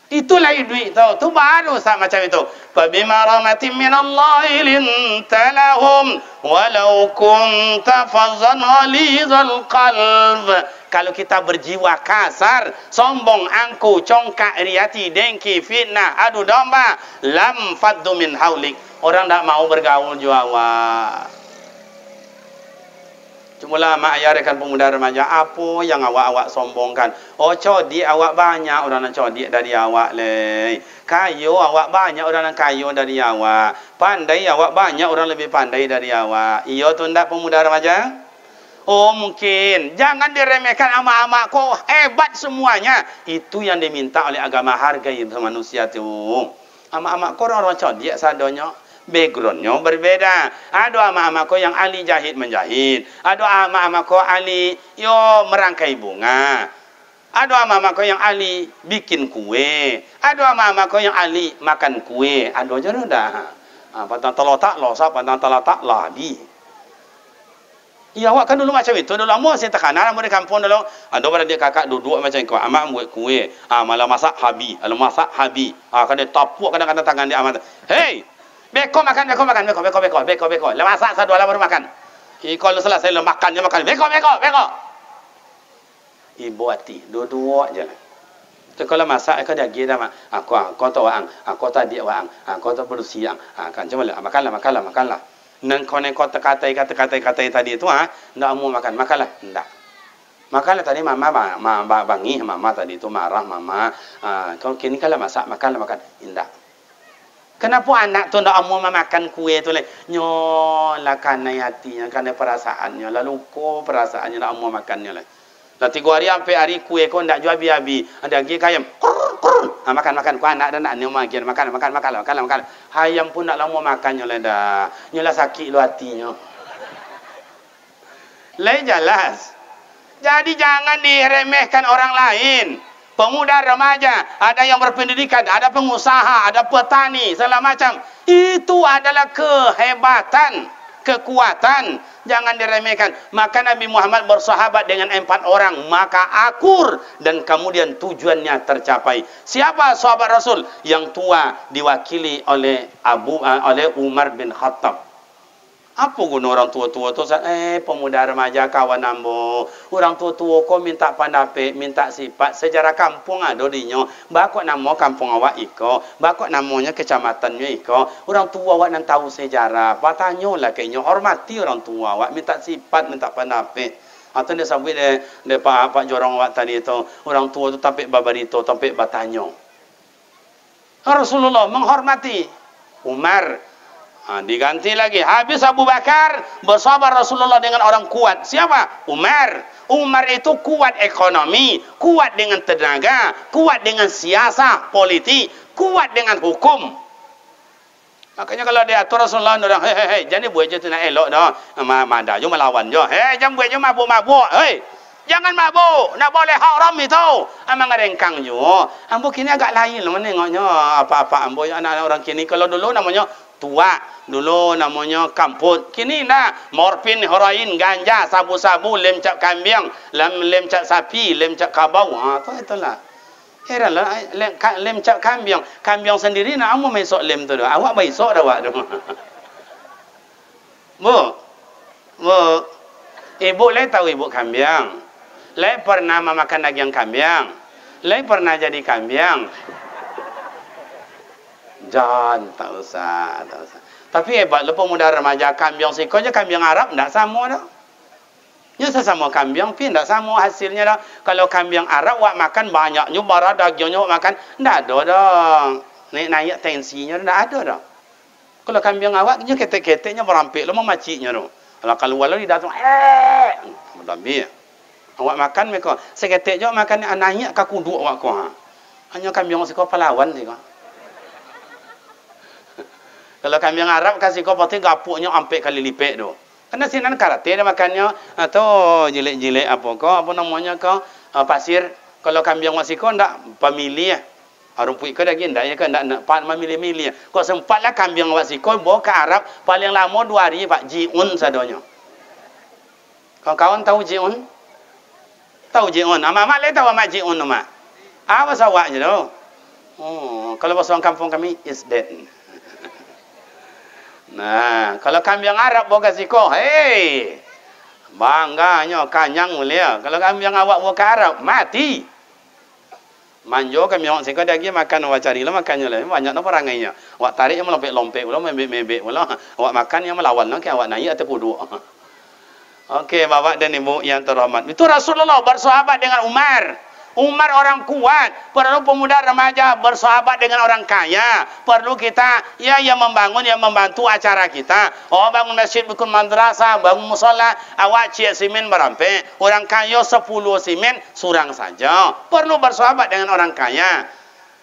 Itulah duit tau. Tu baru sah macam itu. Fabima rahmatin minallahi linta lahum walau kunta fazzan ghalizal qalb. Kalau kita berjiwa kasar, sombong, angku, congkak, riati, dengki, fitnah, adu domba, lam faddu min haulik. Orang tak mau bergaul juga awak. Cuma mak ayarkan pemuda remaja apa yang awak sombongkan. Oh codi awak banyak orang nak codi dari awak le. Kayu awak banyak orang nak kayu dari awak. Pandai awak banyak orang lebih pandai dari awak. Iyo tu ndak pemuda remaja? Oh mungkin. Jangan diremehkan amak-amak kau hebat semuanya. Itu yang diminta oleh agama hargai manusia tu. Amak-amak kau orang codi sadonya. Backgroundnya berbeda. Ada amak-amak ko yang ahli jahit menjahit. Ada amak-amak ko ahli merangkai bunga. Ada amak-amak ko yang ahli bikin kue. Ada amak-amak ko yang ahli makan kue. Ada je dah. Pantang telotak losa, pantang telotak ladi. Ya awak kan dulu macam itu. Dulu lama saya tekanan di kampung dulu. Ada pada dia kakak duduk macam itu. Amak buat kue. Malah masak habi. Kalau masak habi. Kan dia tapuk kadang-kadang tangan dia amat. Hey! Beko makan. Lepas masak satu baru makan. Kalau selesai makan je makan. Beko. Ibu hati, dua-dua je. So, kalau masak dia gila mak. Kau tahu ang, kau tahu dia ang, kau tahu berusi ang. Kan cuma makanlah. Nan kau kata-kata tadi itu ndak mau makan, makanlah. Ndak. Makanlah tadi mama bangi mama tadi itu marah mama. Kau kini kalau masak makan. Ndak. Kenapa anak tu nak mau makan kue tu le? Nyolah karena hatinya, karena perasaannya. Lalu ko perasaannya nak mau makannya le. Lah 3 hari sampai hari kue ko ndak jual habis. Ada lagi kayam. Makan. Ku anak dan anak makan. Makan. Hayam pun nak lama makannya le dah. Nyolah sakit lu hatinya. Le jelas. Jadi jangan diremehkan orang lain. Pemuda remaja, ada yang berpendidikan, ada pengusaha, ada petani, segala macam. Itu adalah kehebatan, kekuatan. Jangan diremehkan. Maka Nabi Muhammad bersahabat dengan 4 orang, maka akur dan kemudian tujuannya tercapai. Siapa sahabat Rasul? Yang tua diwakili oleh Umar bin Khattab. Apa guna orang tua-tua tu? Pemuda remaja kawan ambo. Orang tua-tua kau minta pandapek, minta sifat. Sejarah kampung ada dinyo. Bakok nama kampung awak iko. Bakok namanya kecamatannya iko. Orang tua awak nan tahu sejarah. Patanyolah kayaknya hormati orang tua awak. Minta sifat, minta pandapek. Atau dia sabit de pak jorong awak tadi itu. Orang tua tu tampik babarito, tampik batanyo. Rasulullah menghormati Umar. Diganti lagi. Habis Abu Bakar bersahabat Rasulullah dengan orang kuat. Siapa? Umar. Umar itu kuat ekonomi, kuat dengan tenaga, kuat dengan siasat politik, kuat dengan hukum. Makanya kalau dia atur Rasulullah orang, hei, jangan buat je tu nak elok dah. Mada je melawan je. Jangan buat je mabuk-mabuk. Jangan mabuk. Nak boleh haram itu. Amang rengkang je. Ambo kini agak lain lah menengoknya apa-apa ambo anak orang kini. Kalau dulu namanya tua, dulu namanya kamput. Kini nak morfin, heroin, ganja, sabu-sabu, lem cap kambing, lem cap sapi, lem cap kabau. Itulah. Heranlah lem cap kambing. Kambing sendiri nak amu mesok lem tu dah. Awak besok dah awak tu. Bu. Ibu le tahu ibu kambing. Le pernah makan daging kambing. Le pernah jadi kambing. Jangan, tak usah. Tapi hebat lu pemuda remaja kambing siko je kambing Arab ndak sama dah. Ya sesama kambing pun ndak sama hasilnya dah. Kalau kambing Arab wak makan banyak nyubara dagingnya wak makan ndak ada dah. Naik tensinya ndak ada dah. Kalau kambing awak je ketek-keteknya berampik lu memaciknya tu. Kalau walau di datang mendambi. Awak makan mereka seketek je makan naik ka kudu awak ko. Hanya kambing siko pahlawan siko. Kalau kambing Arab kasih kau poti gapuknya sampai kali lipat tu. Karena sinan karate dia makannya atau jilek-jilek apa namanya kau pasir. Kalau kambing masih kau ndak pemilih rumput kau lagi ndak ya kau ndak memilih-milih. Kau sempatlah kambing masih kau bawa ke Arab paling lama 2 hari Pak Jiun sadonya. Kawan-kawan tahu Jiun? Tahu Jiun? Mak le tahu mak Jiun mak. Apa sawaknya tu? Kalau bahasa orang kampung kami is dead. Nah, kalau kambing Arab bawa kasih kau, bangganya kanyang mulia. Kalau kambing awak bawa ke Arab, mati. Manjo kambing awak siko daging makan awak carilah makannya lah. Banyak no perangainya. Awak tarik yang melompek-lompek, mebek-mebek, awak makan yang melawan nak awak naik atau kudu. Okey, Bapak dan Ibu yang terhormat. Itu Rasulullah bersahabat dengan Umar. Umar orang kuat, perlu pemuda remaja bersahabat dengan orang kaya. Perlu kita yang membangun, yang membantu acara kita. Oh, bangun masjid, bikin madrasah, bangun musola, awak cik simen berampe. Orang kaya 10 simen surang saja. Perlu bersahabat dengan orang kaya.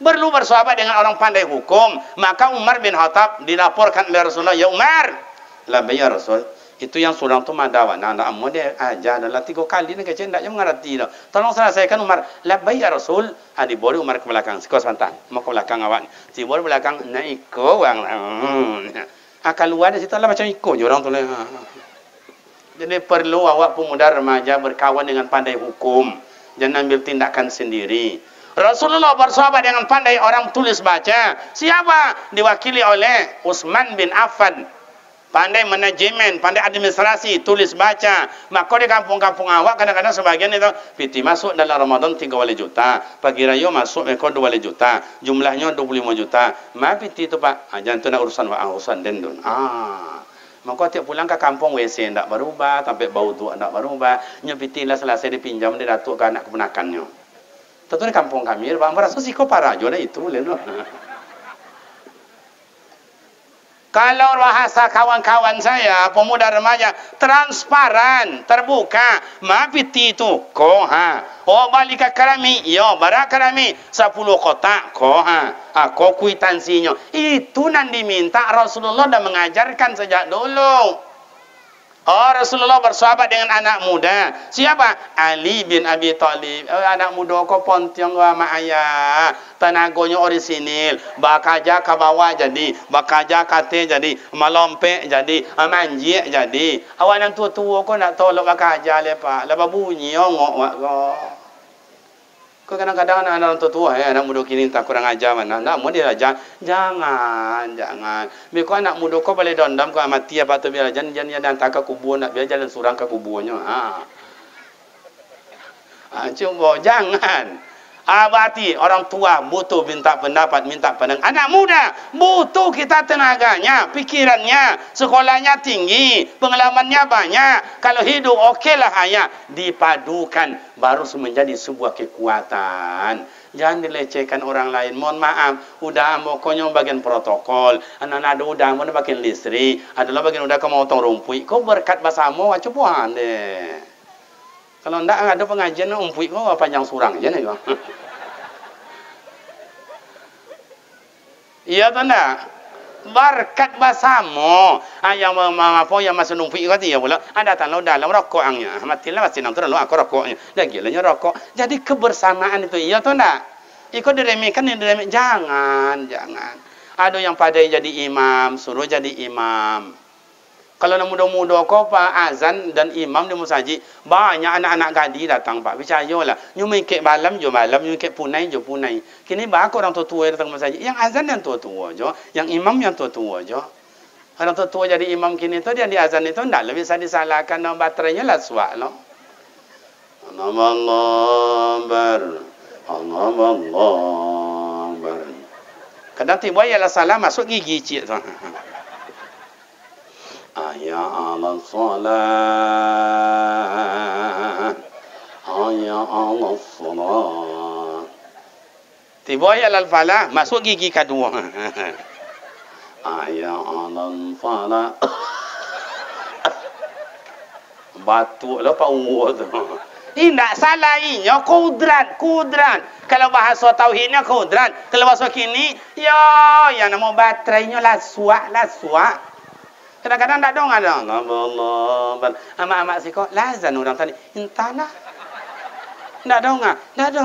Perlu bersahabat dengan orang pandai hukum. Maka Umar bin Khattab dilaporkan oleh Rasulullah, ya Umar, labbaik ya Rasul. Itu yang surang tu madawan. Nak amu dia ajar adalah 3 kali ni kecil tak mengerti dah. Tolong selesaikan Umar. Labbaik ya Rasul. Adi boleh Umar ke belakang. Sikos pantai. Mau ke belakang awak ni. Si boleh belakang nak ikut orang. Keluar dari situ lah macam ikut je orang tu lah. Jadi perlu awak pemuda remaja berkawan dengan pandai hukum. Jangan ambil tindakan sendiri. Rasulullah bersahabat dengan pandai orang tulis baca. Siapa? Diwakili oleh Utsman bin Affan. Pandai manajemen, pandai administrasi, tulis baca. Maka di kampung-kampung awak kadang-kadang sebagian itu piti masuk dalam Ramadan 3 juta, pagi raya masuk ekor 2 juta, jumlahnya 25 juta. Ma piti itu Pak, jangan tu nak urusan dendun. Maka tiap pulang ke kampung WC ndak berubah, sampai bau tu ndak berubah. Nya piti lah selesai dipinjam dia datuk ke anak keponakannya. Tentu di kampung kami, Bang merasa siko parah jo dah itu leno. Kalau bahasa kawan-kawan saya, pemuda remaja, transparan, terbuka. Mapiti itu, koha. Oh, balik ke kerami, yo, barak kerami, 10 kotak, koha. Ko kuitansinya. Itu yang diminta Rasulullah dah mengajarkan sejak dulu. Oh, Rasulullah bersahabat dengan anak muda. Siapa? Ali bin Abi Thalib. Anak muda kau pontiong sama ayah. Tenaganya orisinil. Bakaja ke bawah jadi. Bakaja kate jadi. Melompek jadi. Manjik jadi. Awak yang tua-tua kau nak tolak bakaja lepak. Lepas bunyi ngok wak kau. Kau kadang-kadang anak tua-tua anak muda kini tak kurang ajar mana. Nak mau dia ajar. Jangan. Mereka anak muda kau boleh dondam kau mati apa tu biar jangan dan tak ke kubur nak biar jalan surang ke kuburnya. Cuma jangan. Berarti orang tua butuh minta pendapat, minta pandang. Anak muda butuh kita tenaganya, pikirannya, sekolahnya tinggi, pengalamannya banyak. Kalau hidup okeylah ayah, dipadukan baru menjadi sebuah kekuatan. Jangan dilecehkan orang lain. Mohon maaf, udah pokoknya bagian protokol. Anak-anak ada udah mana bagian listrik, adalah bagian udah kau motong rumput. Kau berkat bahasamu, coba deh. Kalau ndak ada pengajian umpui kau panjang surang je nih kau. Iya tu ndak? Berkat bahasamu. Yang apa yang masuk umpui kau dia pula. Ada tanah dalam rokok angnya. Matilah pasti nang terlalu aku rokoknya. Dah gilanya rokok. Jadi kebersamaan itu iya tu ndak? Ikut diremehkan jangan. Ada yang pandai jadi imam, suruh jadi imam. Kalau nak muda-muda kau Pak azan dan imam di masjid, banyak anak-anak gadis datang Pak. Percayalah. Nyu mikir malam jo malam, nyu mikir punai jo punai. Kini banyak orang tua-tua datang masjid. Yang azan yang tua-tua jo, yang imam yang tua-tua jo. Orang tua-tua jadi imam kini tu dia di azan itu ndak lebih bisa disalahkan no baterainya lah suak no. Allah bar. Kadang tiba ialah salah masuk gigi cik tu. Ya Allah salat. Ya Allah salat. Tiba ya al-falah masuk gigi kedua. Ya Allah salat. Batuk lah Pak Uwa tu. Ini tak salah ini. Kudrat. Kalau bahasa tauhidnya kudrat. Kalau bahasa kini, yang nama baterainya lah suak. Kadang-kadang tak dong ada. Allah. Amak-amak siko lazan orang tadi. Entahlah. Tak dong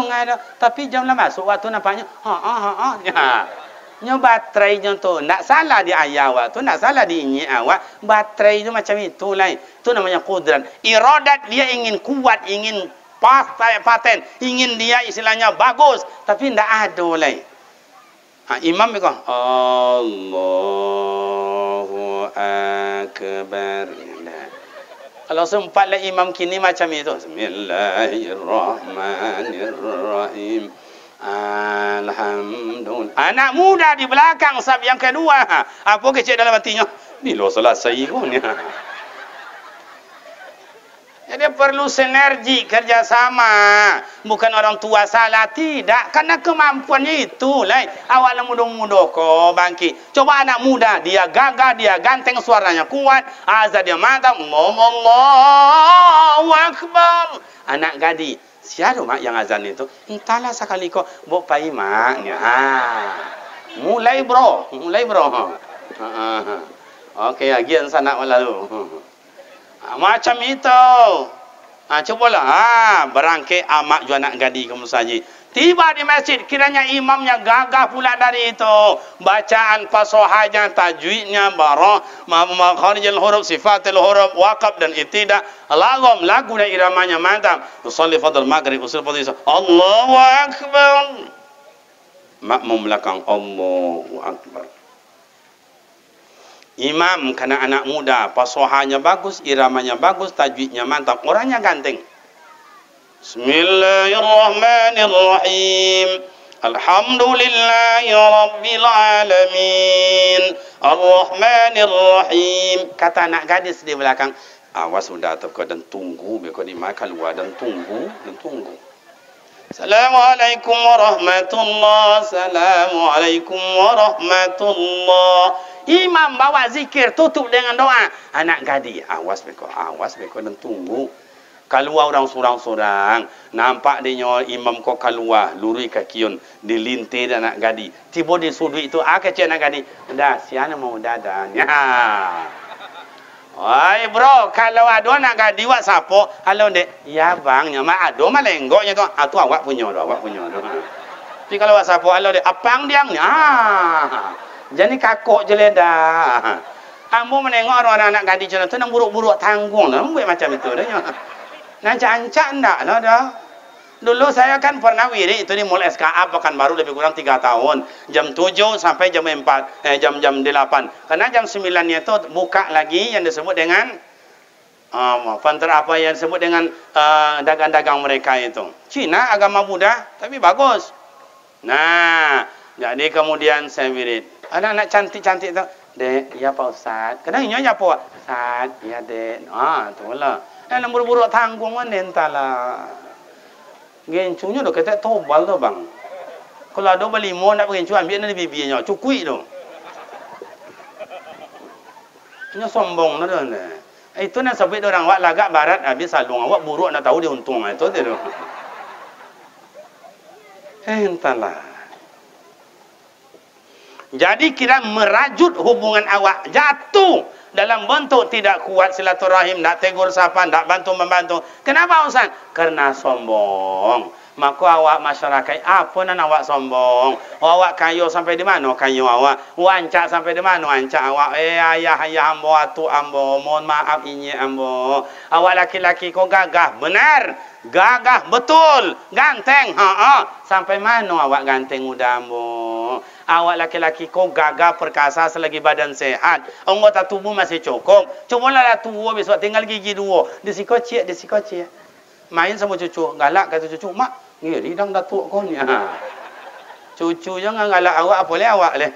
ada. Tapi jam lah masuk waktu nampaknya. Nya baterai je tu. Tak salah di ayah awak tu. Tak salah di inyi awak. Baterai tu macam itu lah. Itu namanya kudran. Iradat dia ingin kuat. Ingin paten. Ingin dia istilahnya bagus. Tapi tak ada lah. Imam itu Allahu Akbar. Kalau sempatlah imam kini macam itu. Bismillahirrahmanirrahim. Alhamdulillah. Anak muda di belakang sab yang kedua. Apa kecil dalam hatinya? Bila selesai pun ya. Jadi perlu sinergi kerjasama. Bukan orang tua salah, tidak. Karena kemampuannya itu. Awalnya muda-muda kok bangki. Coba anak muda, dia gagah, dia ganteng, suaranya kuat. Azan dia mantap. Allahu Akbar. Anak gadis. Siapa mak yang azan itu? Entahlah sekali kok. Bok pai mak. Mulai bro. Okey, agian sana lalu. Macam itu. Cubalah. Berangkai amak juga nak gadi kamu saja. Tiba di masjid, kiranya imamnya gagah pula dari itu. Bacaan fasahanya, tajwidnya, barah, makharijul huruf, sifatul huruf, waqaf dan itidak. Lagu dan iramanya mantap. Usolli fadl maghrib, usul fadl isya. Allahu Akbar. Makmum belakang. Allahu Akbar. Imam karena anak muda, fasahanya bagus, iramanya bagus, tajwidnya mantap, orangnya ganteng. Bismillahirrahmanirrahim. Alhamdulillahi rabbil alamin. Arrahmanirrahim. Kata anak gadis di belakang, awas sudah atau kau dan tunggu, kau di mana keluar dan tunggu. Assalamualaikum warahmatullahi. Assalamualaikum warahmatullahi. Imam bawa zikir, tutup dengan doa. Anak gadis, awas beko dan tunggu. Keluar orang sorang-sorang, nampak dia imam kau keluar, lurui kakiun, dilintir anak gadis. Tiba di sudut itu, kecil anak gadis. Dah, siapa mau dadanya? Oi bro, kalau ada anak gadis wak sapo, halo dek, ya bang, nyama ada malenggoknya tu, tu awak punya. Tapi kalau wak sapo, halo dek, apang dia? Jadi kakok je dah. Ambo menengok orang anak gadis macam tu, nang buruk-buruk tanggung lah. Buat macam itu dah. Nancak-ancak enggak lah dah. Dulu saya kan pernah wirid itu di Mall SKA Pekanbaru lebih kurang 3 tahun. Jam 7 sampai jam 4, jam 8. Karena jam 9-nya itu buka lagi yang disebut dengan apa yang disebut dengan dagang-dagang mereka itu. Cina agama Buddha tapi bagus. Nah, jadi kemudian saya wirid. Anak-anak cantik-cantik tu, dek, ya Pak Ustaz. Kadang nyonya apa? Ustaz, ya dek. Tu lah. Dalam buru-buru tanggung kan entahlah. Gencunya dah kata tobal tu bang. Kalau ada berlimo nak gencu ambil dari bibirnya, cukui tu. Nya sombong tu dah. Itu nak sebut orang awak lagak barat habis salung awak buruk nak tahu dia untung itu tu. Entahlah. Jadi kira merajut hubungan awak jatuh dalam bentuk tidak kuat silaturahim, tak tegur sapa, tak bantu-membantu. Kenapa Ustaz? Karena sombong. Maka awak masyarakat, apa nak awak sombong? Awak kayo sampai di mana kayo awak? Wancak sampai di mana wancak awak? Ayah ambo, atu ambo, mohon maaf ini ambo. Awak laki-laki kau gagah, benar. Gagah betul, ganteng. Sampai mana awak ganteng udah ambo? Awak laki-laki kau gagah perkasa selagi badan sehat. Anggota tubuh masih cukup. Cubalah tua besok tinggal gigi 2. Disikocik. Main sama cucu. Galak kata cucu, mak, ngiri dah datuk kau ni. Cucu jangan galak awak, boleh awak leh.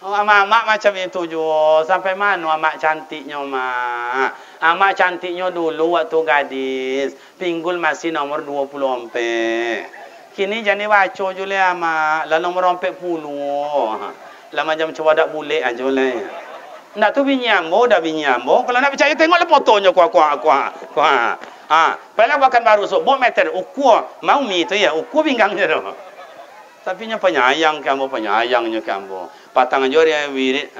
Mak macam itu juga. Sampai mana mak cantiknya mak? Mak cantiknya dulu waktu gadis. Pinggul masih nomor 24. Kini jadi baca je lah mak. Lah nomor 40. Lah macam coba dak boleh aja lah. Nak tu binyambo dah binyambo. Kalau nak percaya tengoklah fotonya kuah. Pala bahkan baru so, buat meter ukur mau mi tu ya, ukur pinggangnya tu. Tapi nya penyayang penyayangnya kamu. Patangan jori wirid,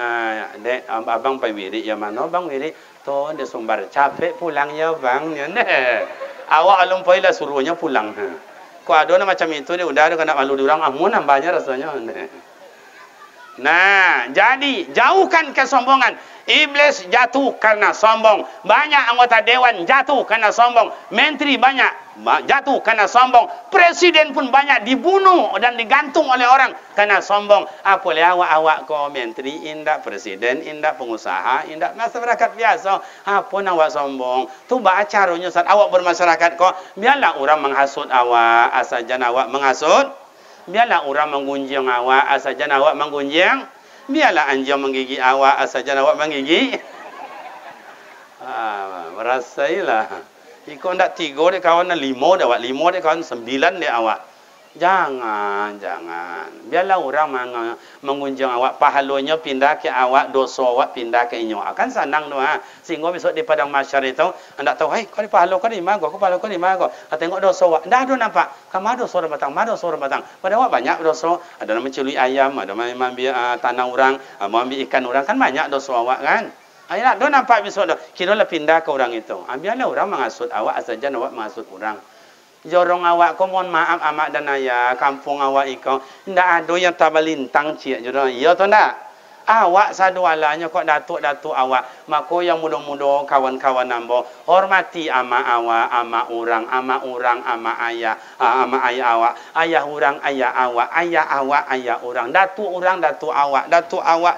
dek abang pai wirid ya mana bang wirid tu dia sumbar capek pulangnya bang nya. Awak alum pai lah suruhnya pulang. Kau ada macam itu dia udah ada kena malu diorang amun nambahnya rasanya. Nah, jadi jauhkan kesombongan. Iblis jatuh karena sombong. Banyak anggota dewan jatuh karena sombong. Menteri banyak jatuh karena sombong. Presiden pun banyak dibunuh dan digantung oleh orang karena sombong. Apalagi awak-awak kau menteri indak, presiden indak, pengusaha indak, masyarakat biasa. Apa nak awak sombong? Tu baca caranya saat awak bermasyarakat kau. Biarlah orang menghasut awak, asajan awak menghasut. Biarlah orang menggunjing awak, asajan awak menggunjing. Biarlah anjing menggigit awak, asajan awak menggigit. Merasailah. Iko ndak 3 dia kawan 5 dia awak, 5 dia kawan 9 dia awak. Jangan. Biarlah orang mengunjung awak, pahalanya pindah ke awak, dosa awak pindah ke inyo. Akan senang doa. Sehingga besok di padang mahsyar itu, anda tahu, "Hai, kau di pahala kau di mana? Kau pahala kau di mana?" Tengok dosa awak. Dah ada nampak. Kamu ada dosa batang, mana dosa batang. Pada awak banyak dosa. Ada nama mencuri ayam, ada nama ambil tanah orang, mau ambil ikan orang, kan banyak dosa awak kan? Ayolah, do nampak besok dah. Kira lah pindah ke orang itu. Biarlah orang mengasut awak, asalnya awak mengasut orang. Jorong awak ko mohon maaf amak dan ayah, kampung awak iko ndak ada yang tabalintang cik jorong. Ya tu ndak? Awak sadualanya kok datuk-datuk awak. Maka yang muda-muda kawan-kawan nambo hormati ama awak, ama orang, ama ayah, ama ayah awak, ayah orang, ayah awak, ayah orang, datuk awak,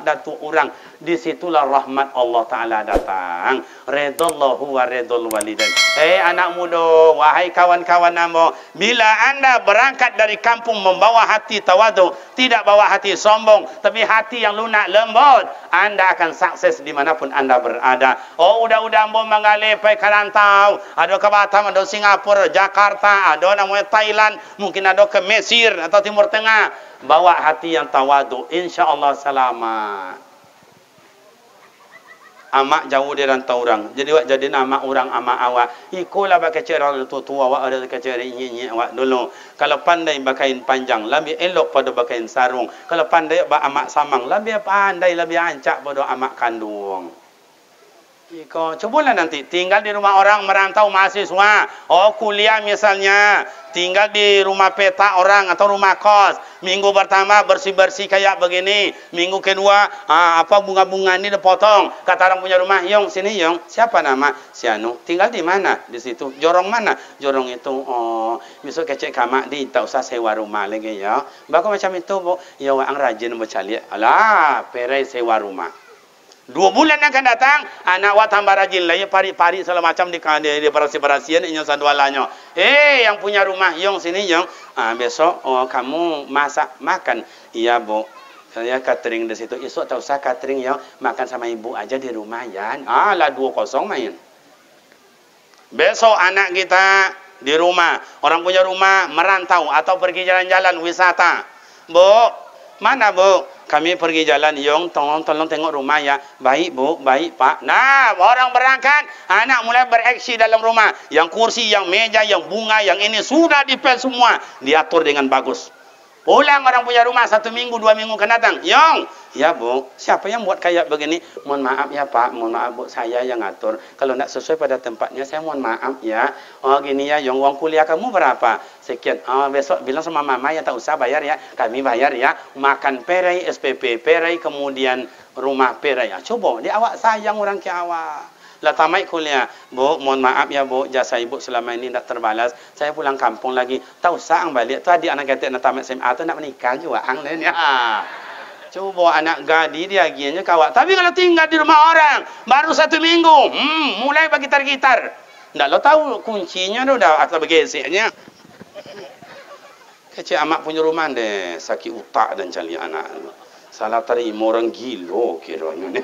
datuk orang. Disitulah rahmat Allah Ta'ala datang. Redallahu wa redal walidain. Hei anak muda, wahai kawan-kawan nambo, bila anda berangkat dari kampung membawa hati tawadu, tidak bawa hati sombong, tapi hati yang lunak lembut, anda akan sukses dimanapun anda berada. Oh, udah ambo mengalir pai karantau, ada ke Batam, ada Singapura, Jakarta, ada namanya Thailand, mungkin ada ke Mesir atau Timur Tengah. Bawa hati yang tawadu, insya-Allah selamat. Amak jauh dia rantau orang. Jadi awak jadi nama orang amak awak. Ikulah pakai cara tua awak ada pakai cara nyi awak dulu. Kalau pandai pakaian panjang, lebih elok pada pakaian sarung. Kalau pandai bak amak samang, lebih pandai, lebih ancak pada amak kandung. Iko cobalah nanti tinggal di rumah orang merantau mahasiswa, kuliah misalnya, tinggal di rumah peta orang atau rumah kos. Minggu pertama bersih-bersih kayak begini, minggu kedua bunga-bunga ini dipotong. Kata orang punya rumah, "Yong, sini Yong." Siapa nama? Si Anu. Tinggal di mana? Di situ. Jorong mana? Jorong itu. Besok kecek kamak di, tak usah sewa rumah lagi ya. Bagus macam itu, Bu. Ya, ang rajin bercali. Alah, perai sewa rumah. 2 bulan akan datang, anak awak tambah rajin lah, ya pari-pari segala macam di berasi-berasian inyo sandualanya. Yang punya rumah, Yong sini Yong. Besok kamu masak makan. Iya, Bu. Saya catering di situ. Esok tak usah catering ya, makan sama ibu aja di rumah ya. Lah 2-0 main. Besok anak kita di rumah, orang punya rumah merantau atau pergi jalan-jalan wisata. Bu, mana Bu? Kami pergi jalan, Yong, tolong tengok rumah ya. Baik Bu, baik Pak. Nah, orang berangkat, anak mulai bereaksi dalam rumah. Yang kursi, yang meja, yang bunga, yang ini sudah dipel semua. Diatur dengan bagus. Pulang orang punya rumah 1 minggu, 2 minggu akan datang. Yong, ya Bu, siapa yang buat kayak begini? Mohon maaf ya Pak, mohon maaf Bu, saya yang ngatur. Kalau tidak sesuai pada tempatnya, saya mohon maaf ya. Gini ya Yong, uang kuliah kamu berapa? Sekian. Besok bilang sama mama ya, tak usah bayar ya. Kami bayar ya. Makan perai, SPP perai, kemudian rumah perai. Coba, dia awak sayang orang ke awak. Lah tamat kuliah, Bu, mohon maaf ya Bu, jasa ibu selama ini tidak terbalas. Saya pulang kampung lagi. Tak usah ang balik. Tadi anak kita nak tamat SMA tu nak menikah juga ang lain ya. Coba anak gadi dia gianya kawak. Tapi kalau tinggal di rumah orang baru 1 minggu, mulai bergitar-gitar. Ndak lo tahu kuncinya dah atau bergeseknya. Kecil amak punya rumah deh, sakit utak dan cali anak. Salah terima orang gila kiranya.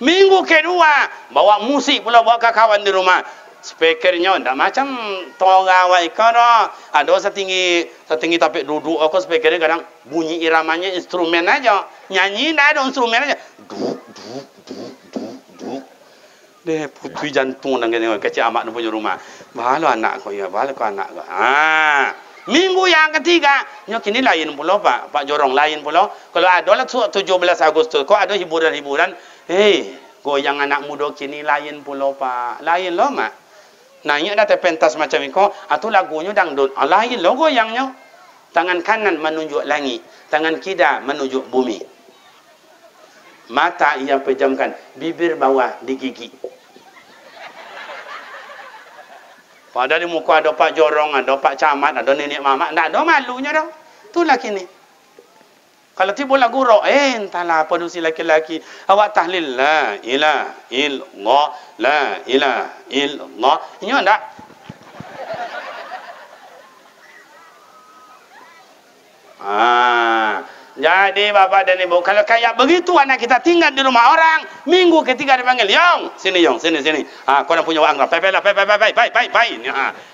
Minggu kedua, bawa musik pula, bawa kawan di rumah. Speakernya ndak macam tongawai karo. Ada setinggi tapi duduk aku speakernya kadang bunyi iramanya instrumen aja. Nyanyi ndak ada instrumen aja. Duk. Deh putri jantung dan gini kecil amat punya rumah. Bahalo anak ko ya, bahalo ko anak ko. Minggu yang ketiga, kini lain pula Pak Jorong lain pula. Kalau ada lah 17 Agustus, kok ada hiburan-hiburan. Goyang anak muda kini lain pula Pak. Lain loh Mak. Nanya dah pentas macam itu, atau lagunya dangdut. Lain loh goyangnya. Tangan kanan menunjuk langit, tangan kiri menunjuk bumi. Mata ia pejamkan, bibir bawah digigit. Padahal di muka ada Pak Jorong, ada Pak Camat, ada nenek mamak. Tak ada malunya dah. Itulah kini. Kalau tiba lagu rock, entahlah apa dusi laki-laki. Awak tahlil, la ilaha illallah, la ilaha illallah. Ini tak? Jadi bapak dan ibu, kalau kayak begitu anak kita tinggal di rumah orang, minggu ketiga dipanggil, Yong, sini. Kau nak punya uang lah, pai.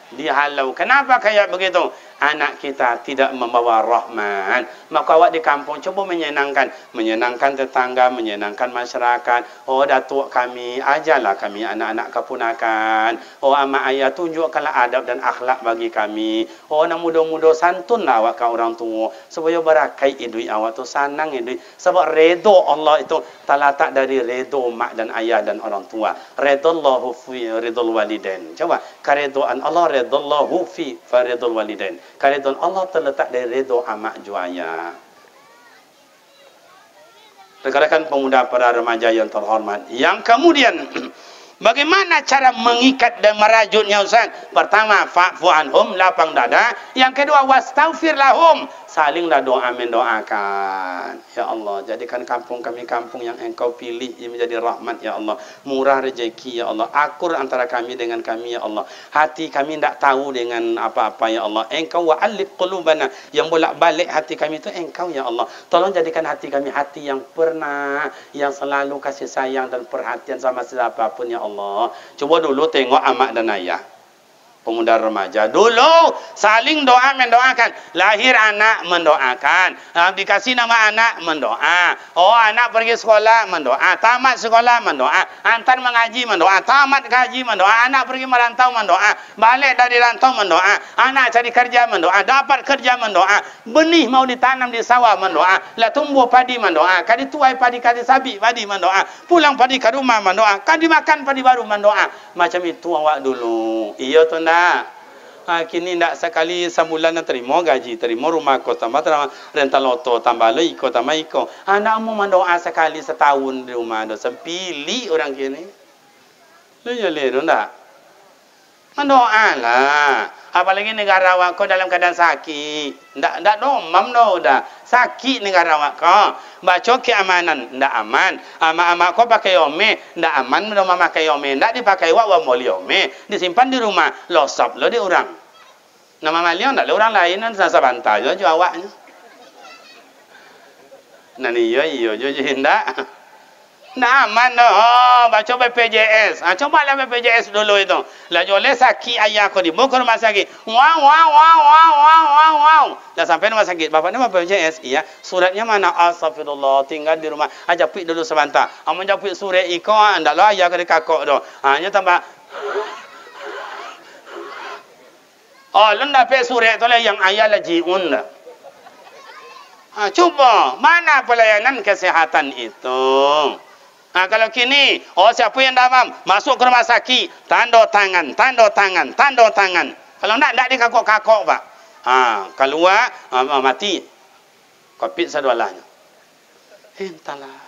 Dihalau. Kenapa kayak begitu? Anak kita tidak membawa rahman. Maka awak di kampung coba menyenangkan tetangga, menyenangkan masyarakat. Oh datuk kami, ajarlah kami anak-anak keponakan. Oh amak ayah, tunjukkanlah adab dan akhlak bagi kami. Oh nak muda-muda santunlah awak ke orang tua supaya berakai idui awak tu sanang idui. Sebab redha Allah itu terletak dari redha mak dan ayah dan orang tua. Redallahu fi ridul walidain. Coba keredaan Allah, redallahu fi faridul walidain. Keridhaan Allah terletak dari redha amak juaya. Rekan-rekan pemuda para remaja yang terhormat, yang kemudian bagaimana cara mengikat dan merajutnya Ustaz? Pertama, fa'fu anhum, lapang dada. Yang kedua, wastaghfir lahum, salinglah doa mendoakan. Ya Allah, jadikan kampung kami kampung yang Engkau pilih yang menjadi rahmat ya Allah. Murah rezeki ya Allah. Akur antara kami dengan kami ya Allah. Hati kami tidak tahu dengan apa-apa ya Allah. Engkau wa'alif qulubana, yang bolak-balik hati kami itu Engkau ya Allah. Tolong jadikan hati kami hati yang pernah, yang selalu kasih sayang dan perhatian sama siapapun ya Allah. Coba dulu tengok amak dan ayah, pemuda remaja dulu saling doa mendoakan. Lahir anak mendoakan, dikasih nama anak mendoa. Oh anak pergi sekolah mendoa, tamat sekolah mendoa, antar mengaji mendoa, tamat kaji mendoa, anak pergi merantau mendoa, balik dari rantau mendoa, anak cari kerja mendoa, dapat kerja mendoa, benih mau ditanam di sawah mendoa, lah tumbuh padi mendoa, kadi tuai padi kadi sabi padi mendoa, pulang padi ke rumah mendoa, kadi makan padi baru mendoa. Macam itu awak dulu. Iya tu ndak? Kini ndak sekali sebulan terima gaji, terima rumah kos, tambah rental loto, tambah iko, tambah iko. Anakmu mendoa sekali setahun di rumah, dosa pilih orang kini. Lu ya leru ndak? Mendoalah. Apalagi negara awak dalam keadaan sakit. Ndak domam dah. Sakit negara awak kau. Baca keamanan ndak aman. Ama-ama kau pakai ome ndak aman, belum pakai ome. Ndak dipakai awak mau ome. Disimpan di rumah, losop lo di orang. Nama malion ndak orang lain nan sa bantai jo awaknya. Nani iyo jo ndak. Nah, mana? Baca BPJS. Cobalah BPJS dulu itu. Lah jole sakit ayah kau di bukan rumah sakit. Wow. Dah sampai rumah sakit. Bapak ni BPJS. Iya. Suratnya mana? Astagfirullah. Tinggal di rumah. Japik dulu sebentar. Amun japik surat iko, ndaklah ayah kau di kakak tu. Hanya tambah. Oh, lu dapat surat tu lah yang ayah lah jiun lah. Cuba. Mana pelayanan kesehatan itu? Kalau kini, siapa yang damam masuk ke rumah sakit, tanda tangan. Kalau tidak dikakok-kakok pak. Keluar mati. Kopit sedualanya. Entahlah.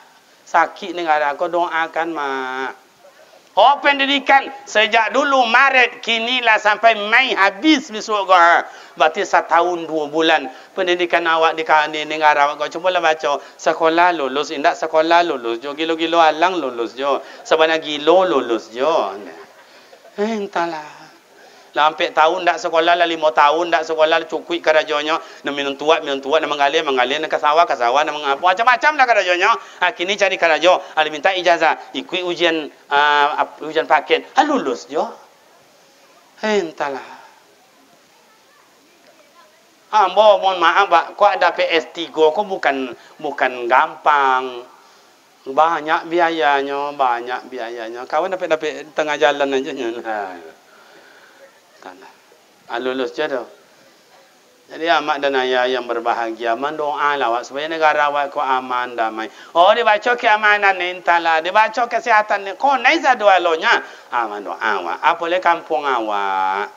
Sakit negara aku doakan mak. Pendidikan sejak dulu Maret kinilah sampai Mei habis besok kau. Berarti 1 tahun 2 bulan pendidikan awak di negara awak kau. Cubalah baca sekolah lulus, indak sekolah lulus jo, gilo-gilo alang lulus jo, sebanyak gilo lulus jo. Entahlah. Sampai tahun tak sekolah lah 5 tahun tak sekolah cukui kerajonya nak minum tuat nak mengalir nak ke sawah nak mengapa macam-macam lah kerajonya. Kini cari kerajo minta ijazah ikut ujian paket lulus jo. Entahlah. Mohon maaf pak, kau ada PS3 kau bukan gampang. Banyak biayanya. Kawan dapat tengah jalan aja. Lulus je tu. Jadi amak dan ayah yang berbahagia, mendoalah awak supaya negara awak ko aman damai. Dibaca keamanan ni entahlah, dibaca kesihatan ni. Kau naik zadualonya. Mendoa awak. Apalagi kampung awak.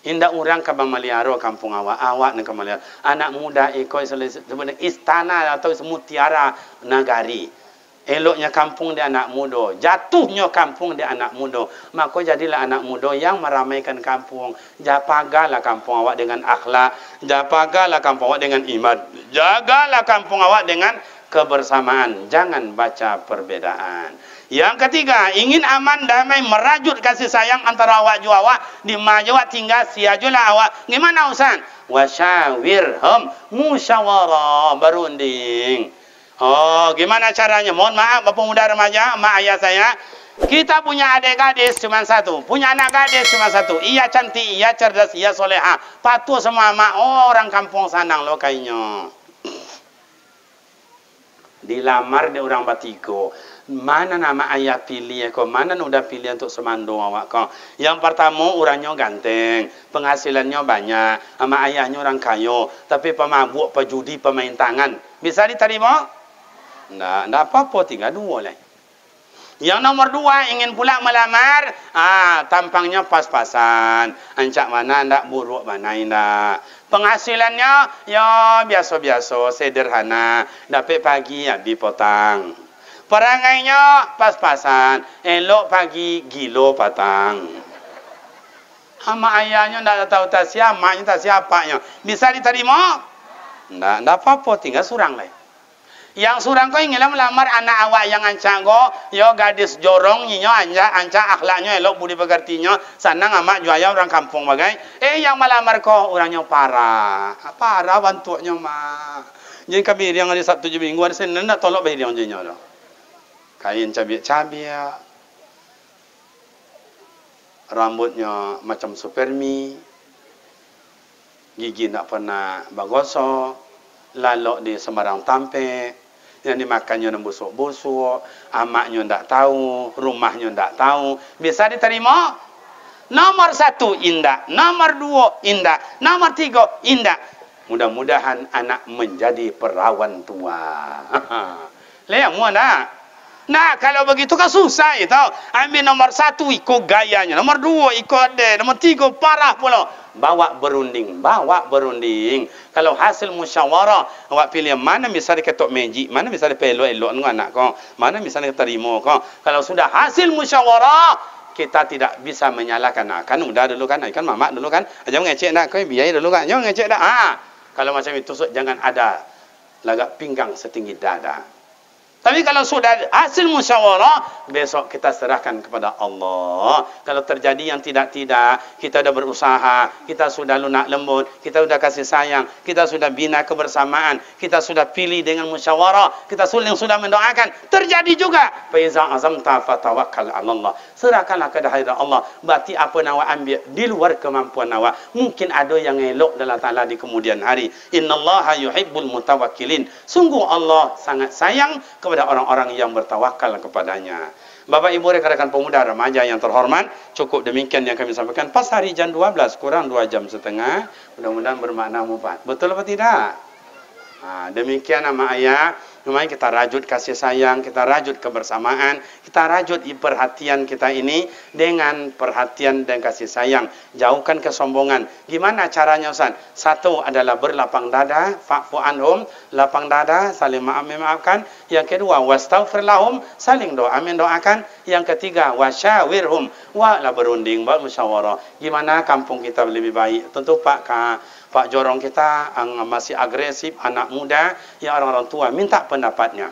Indah orang ke Bamaliaro kampung awak nak ke Bamaliaro. Anak muda ikut sebenarnya istana atau mutiara nagari. Eloknya kampung dia anak muda, jatuhnya kampung dia anak muda. Maka jadilah anak muda yang meramaikan kampung. Jagalah kampung awak dengan akhlak, jagalah kampung awak dengan iman, jagalah kampung awak dengan kebersamaan. Jangan baca perbedaan. Yang ketiga, ingin aman damai merajut kasih sayang antara awak jua awak di majawat tinggal siajulah awak. Gimana Ustaz? Wasyawirhum musyawarah berunding. Oh, gimana caranya? Mohon maaf Bapak muda remaja, mak ayah saya. Kita punya adik gadis cuma satu, punya anak gadis cuma satu. Ia cantik, ia cerdas, ia soleha. Patuh semua mak orang kampung sanang lo kayaknya. Dilamar di orang batigo. Mana nama ayah pilih kau? Mana udah pilih untuk semandung awak kau? Yang pertama orangnya ganteng, penghasilannya banyak, sama ayahnya orang kaya, tapi pemabuk, pejudi, pemain tangan. Bisa diterima? Nggak apa-apa, tinggal dua lah. Yang nomor dua ingin pula melamar, tampangnya pas-pasan, ancak mana ndak buruk mana ndak. Penghasilannya ya biasa-biasa, sederhana, dapat pagi habis potang. Perangainya pas-pasan, elok pagi gilo patang. Ama ayahnya ndak tahu tak siapa, maknya tak siapanya. Bisa diterima? Ndak apa-apa, tinggal surang lah. Yang surang kau ingin melamar anak awak yang ancak kau, yo gadis jorong nyo ancak akhlaknya elok budi pekertinya, sanang amak juaya orang kampung bagai. Yang melamar kau orangnya parah bantunya mah. Jadi kami yang ada Sabtu Minggu ada Senin nak tolak bayar yang jenyo dah. Kain cabiak, rambutnya macam supermi, gigi tak pernah bagosok, lalok di sembarang tampe, yang dimakannya dan busuk-busuk, amaknya tak tahu, rumahnya tak tahu. Bisa diterima? Nomor satu indah, nomor dua indah, nomor tiga indah. Mudah-mudahan anak menjadi perawan tua. Lihat muat tak? Nah, kalau begitu kan susah itu. Ambil nomor satu ikut gayanya, nomor dua ikut dia, nomor tiga parah pula. Bawa berunding. Kalau hasil musyawarah, awak pilih mana misalnya ketok magic, mana misalnya pelok-elok dengan anak kau, mana misalnya terima kau. Kalau sudah hasil musyawarah, kita tidak bisa menyalahkan. Nah, kan udah dulu kan, kan mamak dulu kan. Jangan ngecek nak kau biaya dulu kan. Jangan ngecek dah. Kalau macam itu jangan ada lagak pinggang setinggi dada. Tapi kalau sudah hasil musyawarah, besok kita serahkan kepada Allah. Kalau terjadi yang tidak-tidak, kita sudah berusaha, kita sudah lunak lembut, kita sudah kasih sayang, kita sudah bina kebersamaan, kita sudah pilih dengan musyawarah, kita sudah mendoakan, terjadi juga. Fa iza azamta fatawakkal 'ala Allah. Serahkanlah kepada Allah. Berarti apa yang awak ambil di luar kemampuan awak, mungkin ada yang elok dalam Taala di kemudian hari. Innallaha yuhibbul mutawakkilin. Sungguh Allah sangat sayang kepada orang-orang yang bertawakal kepadanya. Bapak Ibu rekan-rekan pemuda remaja yang terhormat, cukup demikian yang kami sampaikan. Pas hari jam 12 kurang 2 jam setengah. Mudah-mudahan bermakna manfaat. Betul apa tidak? Demikian nama ayah. Mari kita rajut kasih sayang, kita rajut kebersamaan, kita rajut perhatian kita ini dengan perhatian dan kasih sayang. Jauhkan kesombongan. Gimana caranya Ustaz? Satu adalah berlapang dada, fa'fu anhum, lapang dada, saling memaafkan. Yang kedua, wastaghfir lahum, saling doa mendoakan. Yang ketiga, wasyawirhum, wa'la berunding, buat musyawarah. Gimana kampung kita lebih baik? Tentu Pak Jorong kita yang masih agresif, anak muda, yang orang-orang tua minta pendapatnya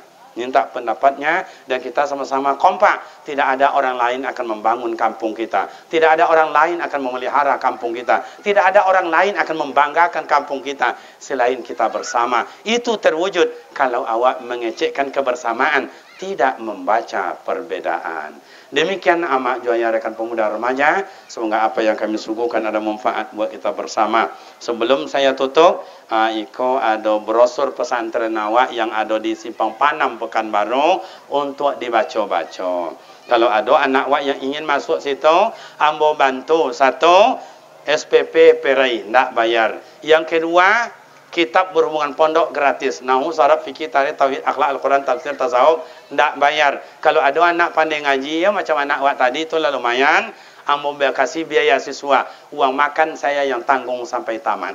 dan kita sama-sama kompak. Tidak ada orang lain akan membangun kampung kita, tidak ada orang lain akan memelihara kampung kita, tidak ada orang lain akan membanggakan kampung kita selain kita bersama. Itu terwujud kalau awak mengecekkan kebersamaan, tidak membaca perbedaan. Demikian amak juaya rekan pemuda remaja. Semoga apa yang kami suguhkan ada manfaat buat kita bersama. Sebelum saya tutup, Iko ada brosur pesantren awak yang ada di Simpang Panam Pekanbaru untuk dibaca-baca. Kalau ada anak awak yang ingin masuk situ, ambo bantu. Satu, SPP Perai, tidak bayar. Yang kedua, kitab berhubungan pondok gratis. Nahu, saraf, fikih, tarikh, tauhid, akhlak, Al-Quran, tafsir, tasawuf, tidak bayar. Kalau ada anak pandai ngaji, ya macam anak awak tadi, itulah lumayan. Ambo kasih biaya siswa. Uang makan saya yang tanggung sampai tamat.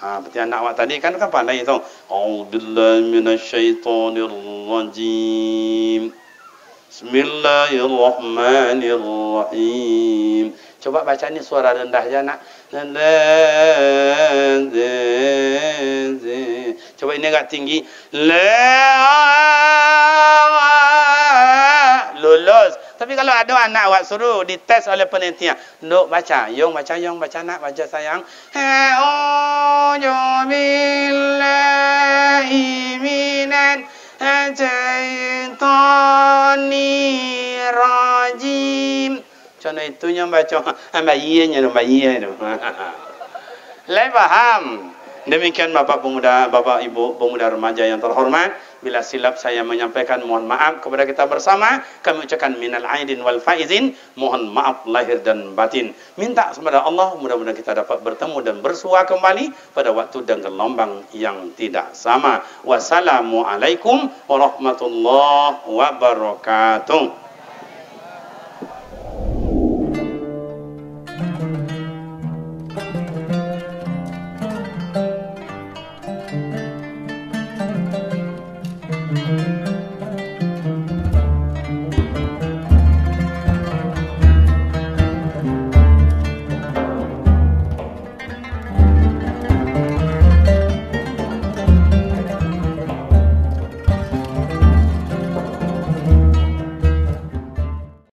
Seperti anak awak tadi kan pandai itu. A'udzubillahi minasyaitonirrajim. Bismillahirrahmanirrahim. Coba baca ni suara rendah je nak. Coba ini agak tinggi. La lulus. Tapi kalau ada anak awak suruh dites oleh penitia, duk baca, Yong baca nak, baca sayang. A'udzu billahi minan syaitonir rajim. Contoh itunya baca, bayinya tu. Lai faham. Demikian Bapak pemuda, Bapak Ibu pemuda remaja yang terhormat, bila silap saya menyampaikan mohon maaf kepada kita bersama. Kami ucapkan minal aidin wal faizin, mohon maaf lahir dan batin. Minta kepada Allah mudah-mudahan kita dapat bertemu dan bersua kembali pada waktu dan gelombang yang tidak sama. Wassalamualaikum warahmatullahi wabarakatuh.